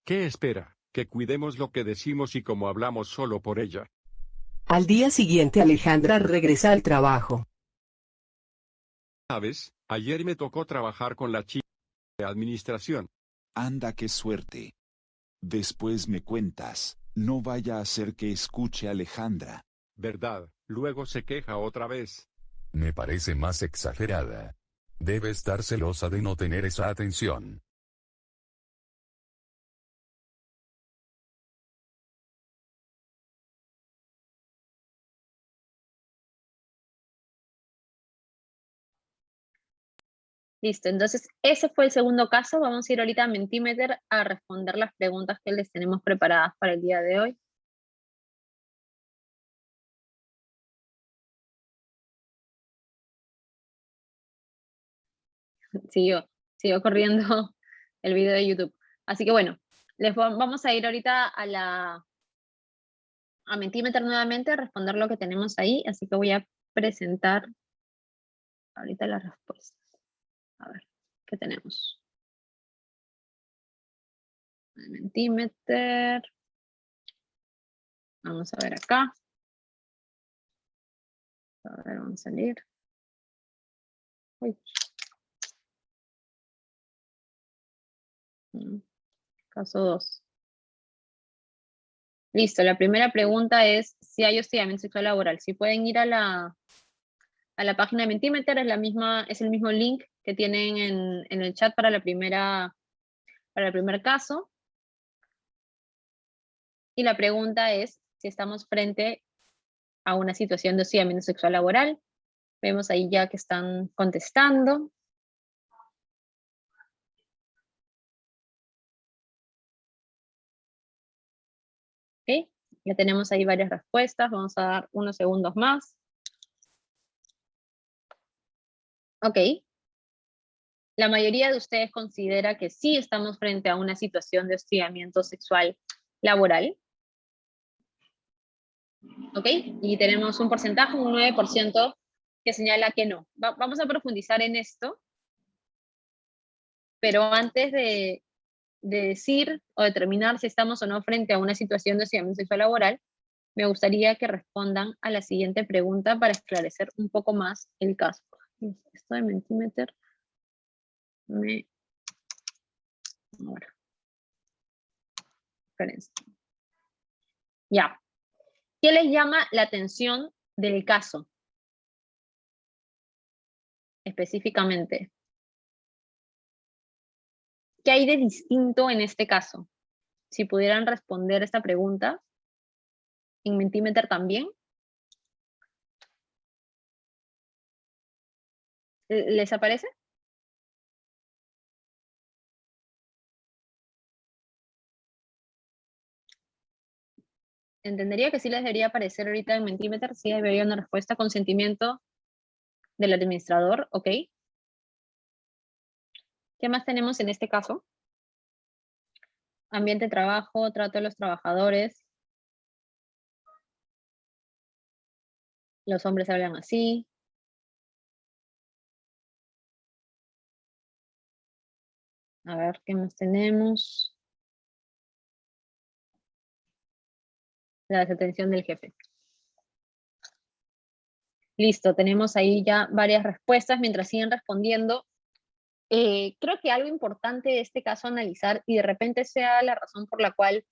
Speaker 6: ¿Qué espera? Que cuidemos lo que decimos y como hablamos solo por ella.
Speaker 4: Al día siguiente Alejandra regresa al trabajo.
Speaker 6: ¿Sabes? Ayer me tocó trabajar con la chica de administración.
Speaker 8: Anda, qué suerte. Después me cuentas, no vaya a ser que escuche a Alejandra.
Speaker 6: ¿Verdad? Luego se queja otra vez.
Speaker 7: Me parece más exagerada. Debe estar celosa de no tener esa atención.
Speaker 3: Listo, entonces ese fue el segundo caso. Vamos a ir ahorita a Mentimeter a responder las preguntas que les tenemos preparadas para el día de hoy. Siguió corriendo el video de YouTube. Así que bueno, vamos a ir ahorita a Mentimeter nuevamente a responder lo que tenemos ahí. Así que voy a presentar ahorita las respuestas. A ver, ¿qué tenemos? Mentimeter. Vamos a ver acá. A ver, vamos a salir. Uy. Caso 2. Listo, la primera pregunta es si hay hostigamiento sexual laboral. Si pueden ir a la página de Mentimeter, es el mismo link que tienen en el chat para el primer caso. Y la pregunta es si estamos frente a una situación de hostigamiento sexual laboral. Vemos ahí ya que están contestando. ¿Ok? Ya tenemos ahí varias respuestas. Vamos a dar unos segundos más. Ok. La mayoría de ustedes considera que sí estamos frente a una situación de hostigamiento sexual laboral. ¿Ok? Y tenemos un porcentaje, un 9%, que señala que no. Vamos a profundizar en esto. Pero antes de decir o determinar si estamos o no frente a una situación de hostigamiento sexual laboral, me gustaría que respondan a la siguiente pregunta para esclarecer un poco más el caso. Esto de Mentimeter ahora. Espérense. Ya. ¿Qué les llama la atención del caso? Específicamente. ¿Qué hay de distinto en este caso? Si pudieran responder esta pregunta, En Mentimeter también. ¿Les aparece? Entendería que sí les debería aparecer ahorita en Mentimeter, sí debería una respuesta, consentimiento del administrador, ¿ok? ¿Qué más tenemos en este caso? Ambiente de trabajo, trato de los trabajadores. Los hombres hablan así. A ver, ¿qué más tenemos? La desatención del jefe. Listo, tenemos ahí ya varias respuestas. Mientras siguen respondiendo, creo que algo importante de este caso analizar, y de repente sea la razón por la cual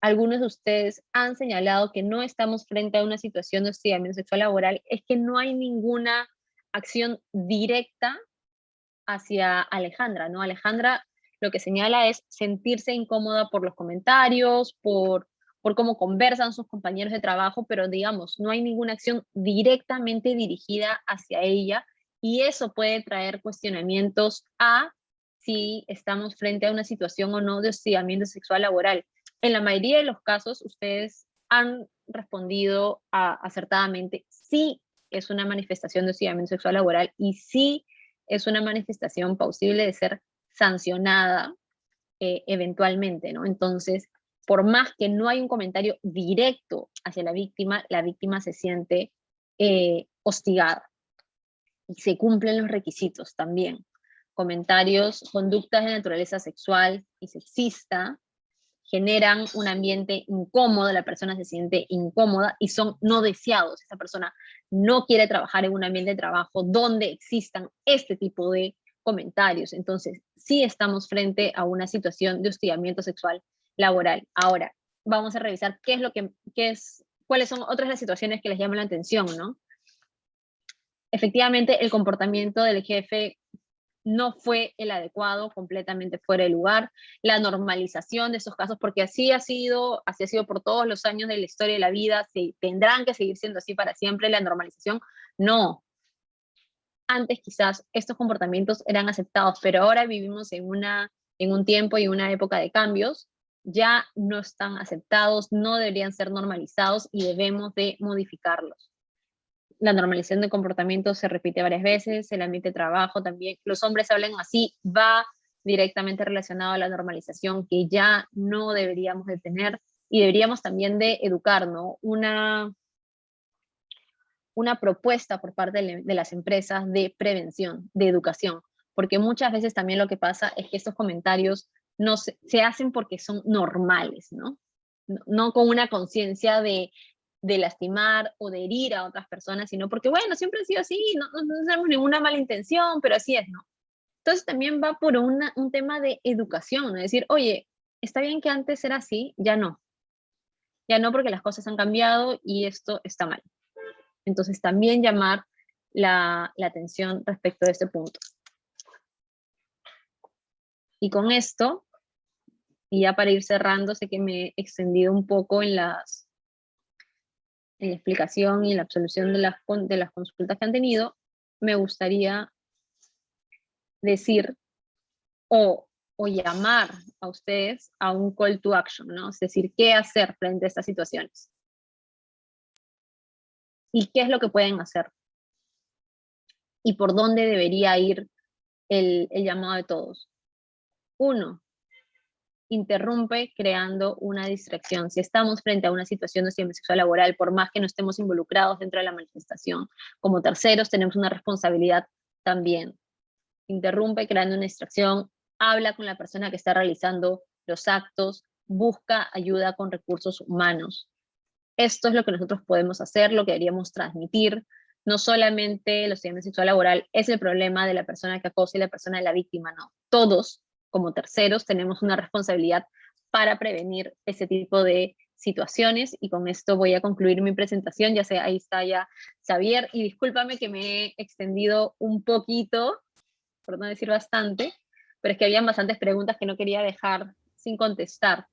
Speaker 3: algunos de ustedes han señalado que no estamos frente a una situación de hostigamiento sexual laboral, es que no hay ninguna acción directa hacia Alejandra, ¿no? Alejandra lo que señala es sentirse incómoda por los comentarios, por cómo conversan sus compañeros de trabajo, pero digamos, no hay ninguna acción directamente dirigida hacia ella, y eso puede traer cuestionamientos a si estamos frente a una situación o no de hostigamiento sexual laboral. En la mayoría de los casos, ustedes han respondido acertadamente, sí es una manifestación de hostigamiento sexual laboral y sí es una manifestación posible de ser sancionada eventualmente, ¿no? Entonces, por más que no hay un comentario directo hacia la víctima se siente hostigada. Y se cumplen los requisitos también. Comentarios, conductas de naturaleza sexual y sexista generan un ambiente incómodo, la persona se siente incómoda y son no deseados. Esa persona no quiere trabajar en un ambiente de trabajo donde existan este tipo de comentarios. Entonces, sí estamos frente a una situación de hostigamiento sexual laboral. Ahora, vamos a revisar cuáles son otras de las situaciones que les llaman la atención, ¿no? Efectivamente, el comportamiento del jefe no fue el adecuado, completamente fuera de lugar. La normalización de esos casos, porque así ha sido por todos los años de la historia de la vida, tendrán que seguir siendo así para siempre, la normalización. No. Antes quizás estos comportamientos eran aceptados, pero ahora vivimos en un tiempo y una época de cambios. Ya no están aceptados, no deberían ser normalizados y debemos de modificarlos. La normalización de comportamientos se repite varias veces, el ambiente de trabajo también, los hombres hablan así, va directamente relacionado a la normalización que ya no deberíamos de tener, y deberíamos también de educar, ¿no? Una propuesta por parte de las empresas de prevención, de educación, porque muchas veces también lo que pasa es que estos comentarios no se hacen porque son normales, ¿no? No con una conciencia de lastimar o de herir a otras personas, sino porque, bueno, siempre ha sido así, no tenemos ninguna mala intención, pero así es, ¿no? Entonces también va por un tema de educación, ¿no? Es decir, oye, está bien que antes era así, ya no porque las cosas han cambiado y esto está mal. Entonces también llamar la atención respecto de este punto. Y con esto, y ya para ir cerrando, sé que me he extendido un poco en la explicación y en la absolución de las consultas que han tenido, me gustaría decir o llamar a ustedes a un call to action, ¿no? Es decir, ¿qué hacer frente a estas situaciones? ¿Y qué es lo que pueden hacer? ¿Y por dónde debería ir el llamado de todos? 1. Interrumpe creando una distracción. Si estamos frente a una situación de hostigamiento sexual laboral, por más que no estemos involucrados dentro de la manifestación, como terceros tenemos una responsabilidad también. Interrumpe creando una distracción, habla con la persona que está realizando los actos, busca ayuda con recursos humanos. Esto es lo que nosotros podemos hacer, lo que deberíamos transmitir. No solamente el hostigamiento sexual laboral es el problema de la persona que acosa y la persona de la víctima, no. Todos, como terceros, tenemos una responsabilidad para prevenir ese tipo de situaciones, y con esto voy a concluir mi presentación. Ya sé, ahí está ya Xavier, y discúlpame que me he extendido un poquito, por no decir bastante, pero es que habían bastantes preguntas que no quería dejar sin contestar.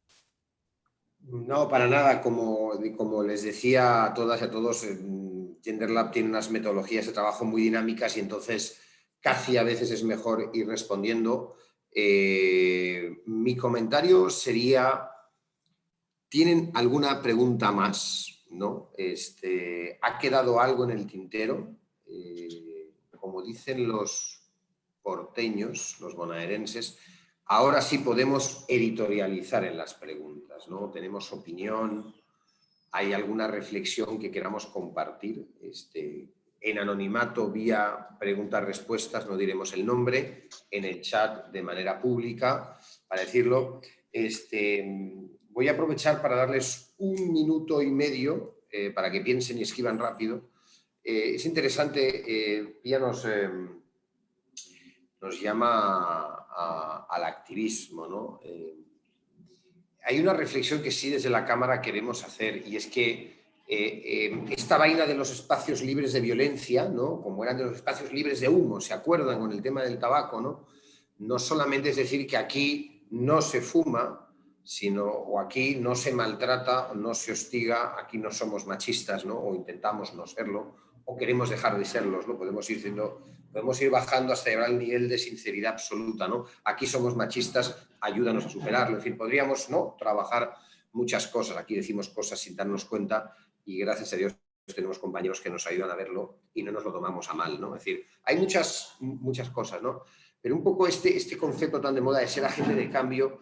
Speaker 2: No, para nada. Como les decía a todas y a todos, Gender Lab tiene unas metodologías de trabajo muy dinámicas y entonces casi a veces es mejor ir respondiendo. Mi comentario sería, ¿tienen alguna pregunta más? ¿No? ¿Ha quedado algo en el tintero? Como dicen los porteños, los bonaerenses, ahora sí podemos editorializar en las preguntas, ¿no? Tenemos opinión, hay alguna reflexión que queramos compartir. En anonimato, vía preguntas-respuestas, no diremos el nombre, en el chat de manera pública, para decirlo. Voy a aprovechar para darles 1 minuto y medio para que piensen y escriban rápido. Es interesante, Pía nos llama al activismo, ¿no? Hay una reflexión que sí desde la Cámara queremos hacer, y es que esta vaina de los espacios libres de violencia, ¿no? Como eran de los espacios libres de humo, ¿se acuerdan con el tema del tabaco, ¿no? No solamente es decir que aquí no se fuma, sino, o aquí no se maltrata, no se hostiga, aquí no somos machistas, ¿no? O intentamos no serlo, o queremos dejar de serlos, ¿no? Podemos ir bajando hasta llegar al nivel de sinceridad absoluta, ¿no? Aquí somos machistas, ayúdanos a superarlo. En fin, podríamos, ¿no?, trabajar muchas cosas. Aquí decimos cosas sin darnos cuenta y gracias a Dios tenemos compañeros que nos ayudan a verlo y no nos lo tomamos a mal, ¿no? Es decir, hay muchas cosas, ¿no? Pero un poco este concepto tan de moda de ser agente de cambio,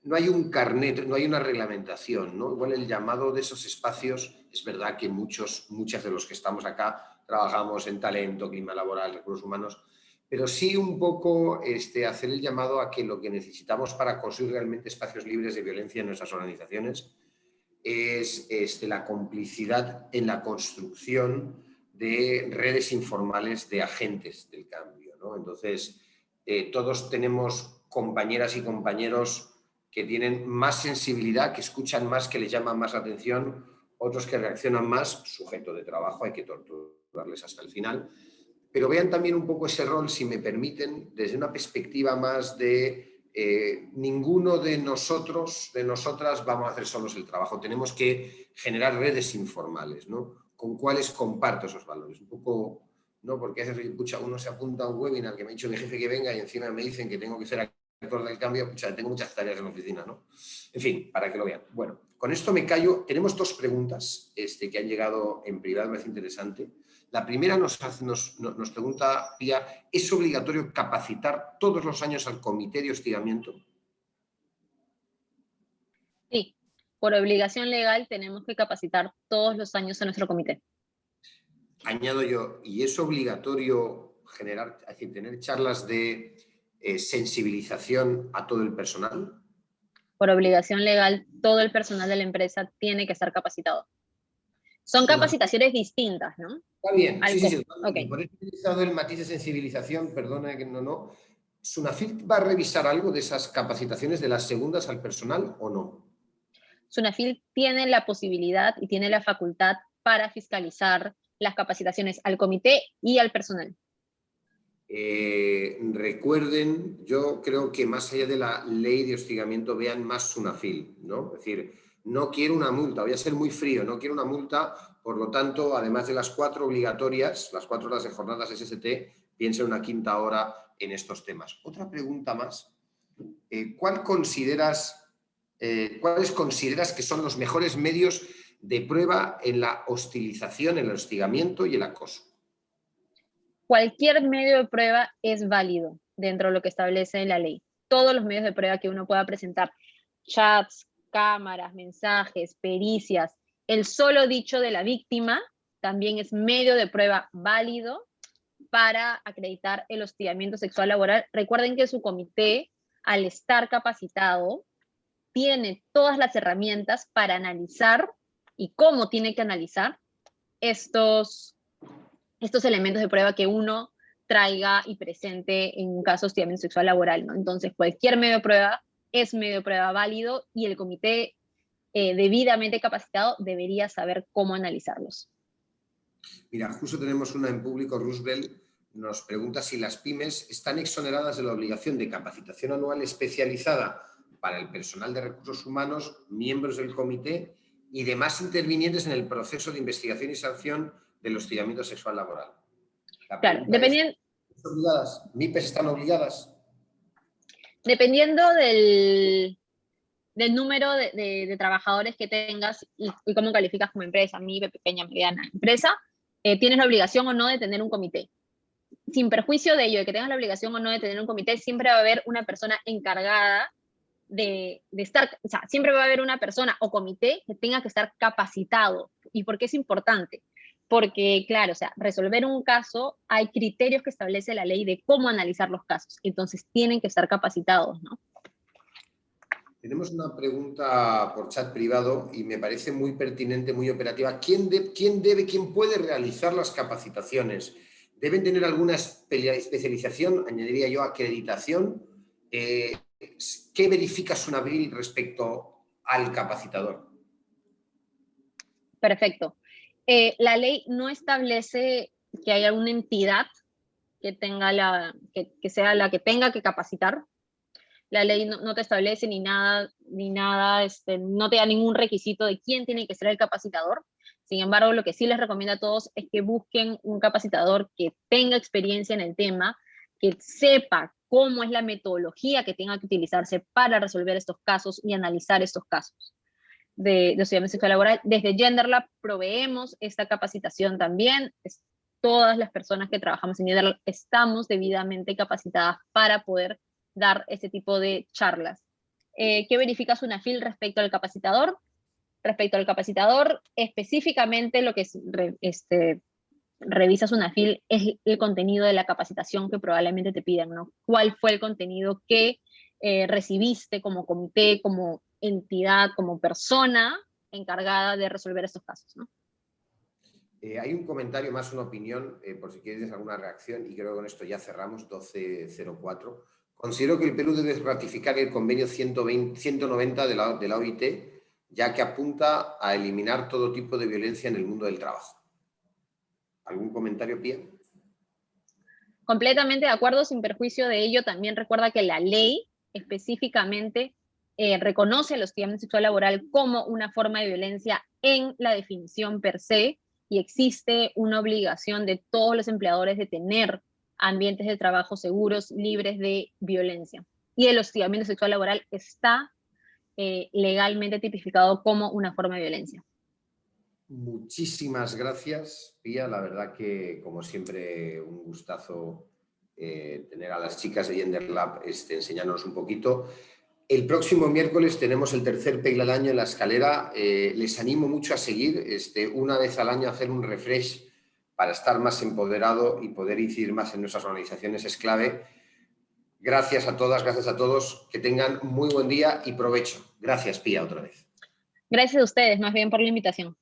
Speaker 2: no hay un carnet, no hay una reglamentación, ¿no? Igual el llamado de esos espacios, es verdad que muchas de los que estamos acá trabajamos en talento, clima laboral, recursos humanos, pero sí un poco hacer el llamado a que lo que necesitamos para construir realmente espacios libres de violencia en nuestras organizaciones es la complicidad en la construcción de redes informales de agentes del cambio, ¿no? Entonces, todos tenemos compañeras y compañeros que tienen más sensibilidad, que escuchan más, que les llaman más la atención, otros que reaccionan más, sujeto de trabajo, hay que torturarles hasta el final. Pero vean también un poco ese rol, si me permiten, desde una perspectiva más de ninguno de nosotros, de nosotras, vamos a hacer solos el trabajo. Tenemos que generar redes informales, ¿no? Con cuáles comparto esos valores. Un poco, ¿no? Porque a veces, pucha, uno se apunta a un webinar que me ha dicho mi jefe que venga y encima me dicen que tengo que ser actor del cambio, pucha, tengo muchas tareas en la oficina, ¿no? En fin, para que lo vean. Bueno, con esto me callo. Tenemos 2 preguntas que han llegado en privado, me parece interesante. La primera nos pregunta Pía, ¿es obligatorio capacitar todos los años al comité de hostigamiento?
Speaker 3: Sí, por obligación legal tenemos que capacitar todos los años a nuestro comité.
Speaker 2: Añado yo, ¿y es obligatorio tener charlas de sensibilización a todo el personal?
Speaker 3: Por obligación legal, todo el personal de la empresa tiene que estar capacitado. Son capacitaciones distintas, ¿no?
Speaker 2: Está bien, sí.
Speaker 3: Okay.
Speaker 2: Por eso he utilizado el matiz de sensibilización, perdona que no. ¿SUNAFIL va a revisar algo de esas capacitaciones de las segundas al personal o no?
Speaker 3: SUNAFIL tiene la posibilidad y tiene la facultad para fiscalizar las capacitaciones al comité y al personal.
Speaker 2: Recuerden, yo creo que más allá de la ley de hostigamiento, vean más SUNAFIL, ¿no? Es decir, no quiero una multa, voy a ser muy frío, no quiero una multa, por lo tanto, además de las 4 obligatorias, las 4 horas de jornadas SST, piensen una 5ª hora en estos temas. Otra pregunta más, ¿cuáles consideras que son los mejores medios de prueba en la hostilización, en el hostigamiento y el acoso?
Speaker 3: Cualquier medio de prueba es válido dentro de lo que establece la ley. Todos los medios de prueba que uno pueda presentar, chats, cámaras, mensajes, pericias, el solo dicho de la víctima también es medio de prueba válido para acreditar el hostigamiento sexual laboral. Recuerden que su comité, al estar capacitado, tiene todas las herramientas para analizar y cómo tiene que analizar estos elementos de prueba que uno traiga y presente en un caso de hostigamiento sexual laboral, ¿no? Entonces, cualquier medio de prueba es medio de prueba válido y el comité debidamente capacitado debería saber cómo analizarlos.
Speaker 2: Mira, justo tenemos una en público, Roosevelt nos pregunta si las pymes están exoneradas de la obligación de capacitación anual especializada para el personal de recursos humanos, miembros del comité y demás intervinientes en el proceso de investigación y sanción del hostigamiento sexual laboral. La
Speaker 3: Claro,
Speaker 2: pregunta es, ¿MIPES están obligadas?
Speaker 3: dependiendo del número de trabajadores que tengas y cómo calificas como empresa, MIPE, pequeña, mediana empresa, tienes la obligación o no de tener un comité. Sin perjuicio de ello, de que tengas la obligación o no de tener un comité, siempre va a haber una persona encargada de estar, o sea, siempre va a haber una persona o comité que tenga que estar capacitado. ¿Y por qué es importante? Porque, claro, o sea, resolver un caso, hay criterios que establece la ley de cómo analizar los casos. Entonces, tienen que estar capacitados, ¿no?
Speaker 2: Tenemos una pregunta por chat privado y me parece muy pertinente, muy operativa. ¿Quién puede realizar las capacitaciones? ¿Deben tener alguna especialización? Añadiría yo acreditación. ¿Qué verifica Sunabril respecto al capacitador?
Speaker 3: Perfecto. La ley no establece que haya una entidad que tenga que sea la que tenga que capacitar. La ley no te establece ni nada, no te da ningún requisito de quién tiene que ser el capacitador. Sin embargo, lo que sí les recomiendo a todos es que busquen un capacitador que tenga experiencia en el tema, que sepa cómo es la metodología que tenga que utilizarse para resolver estos casos y analizar estos casos de hostigamiento sexual laboral. Desde GenderLab proveemos esta capacitación también. Todas las personas que trabajamos en GenderLab estamos debidamente capacitadas para poder dar este tipo de charlas. ¿Qué verifica Sunafil respecto al capacitador? Respecto al capacitador, específicamente lo que revisa Sunafil es el contenido de la capacitación que probablemente te pidan, ¿no? ¿Cuál fue el contenido que recibiste como comité, como entidad, como persona encargada de resolver estos casos, ¿no?
Speaker 2: Hay un comentario más, una opinión, por si quieres alguna reacción, y creo que con esto ya cerramos, 1204. Considero que el Perú debe ratificar el convenio 190 de la OIT, ya que apunta a eliminar todo tipo de violencia en el mundo del trabajo. ¿Algún comentario, Pía?
Speaker 3: Completamente de acuerdo, sin perjuicio de ello. También recuerda que la ley específicamente reconoce el hostigamiento sexual laboral como una forma de violencia en la definición per se, y existe una obligación de todos los empleadores de tener ambientes de trabajo seguros, libres de violencia. Y el hostigamiento sexual laboral está legalmente tipificado como una forma de violencia.
Speaker 2: Muchísimas gracias, Pía. La verdad que, como siempre, un gustazo tener a las chicas de GenderLab enseñándonos un poquito. El próximo miércoles tenemos el tercer PEGL al año en la escalera. Les animo mucho a seguir, una vez al año hacer un refresh para estar más empoderado y poder incidir más en nuestras organizaciones es clave. Gracias a todas, gracias a todos. Que tengan muy buen día y provecho. Gracias, Pía, otra vez.
Speaker 3: Gracias a ustedes, más bien, por la invitación.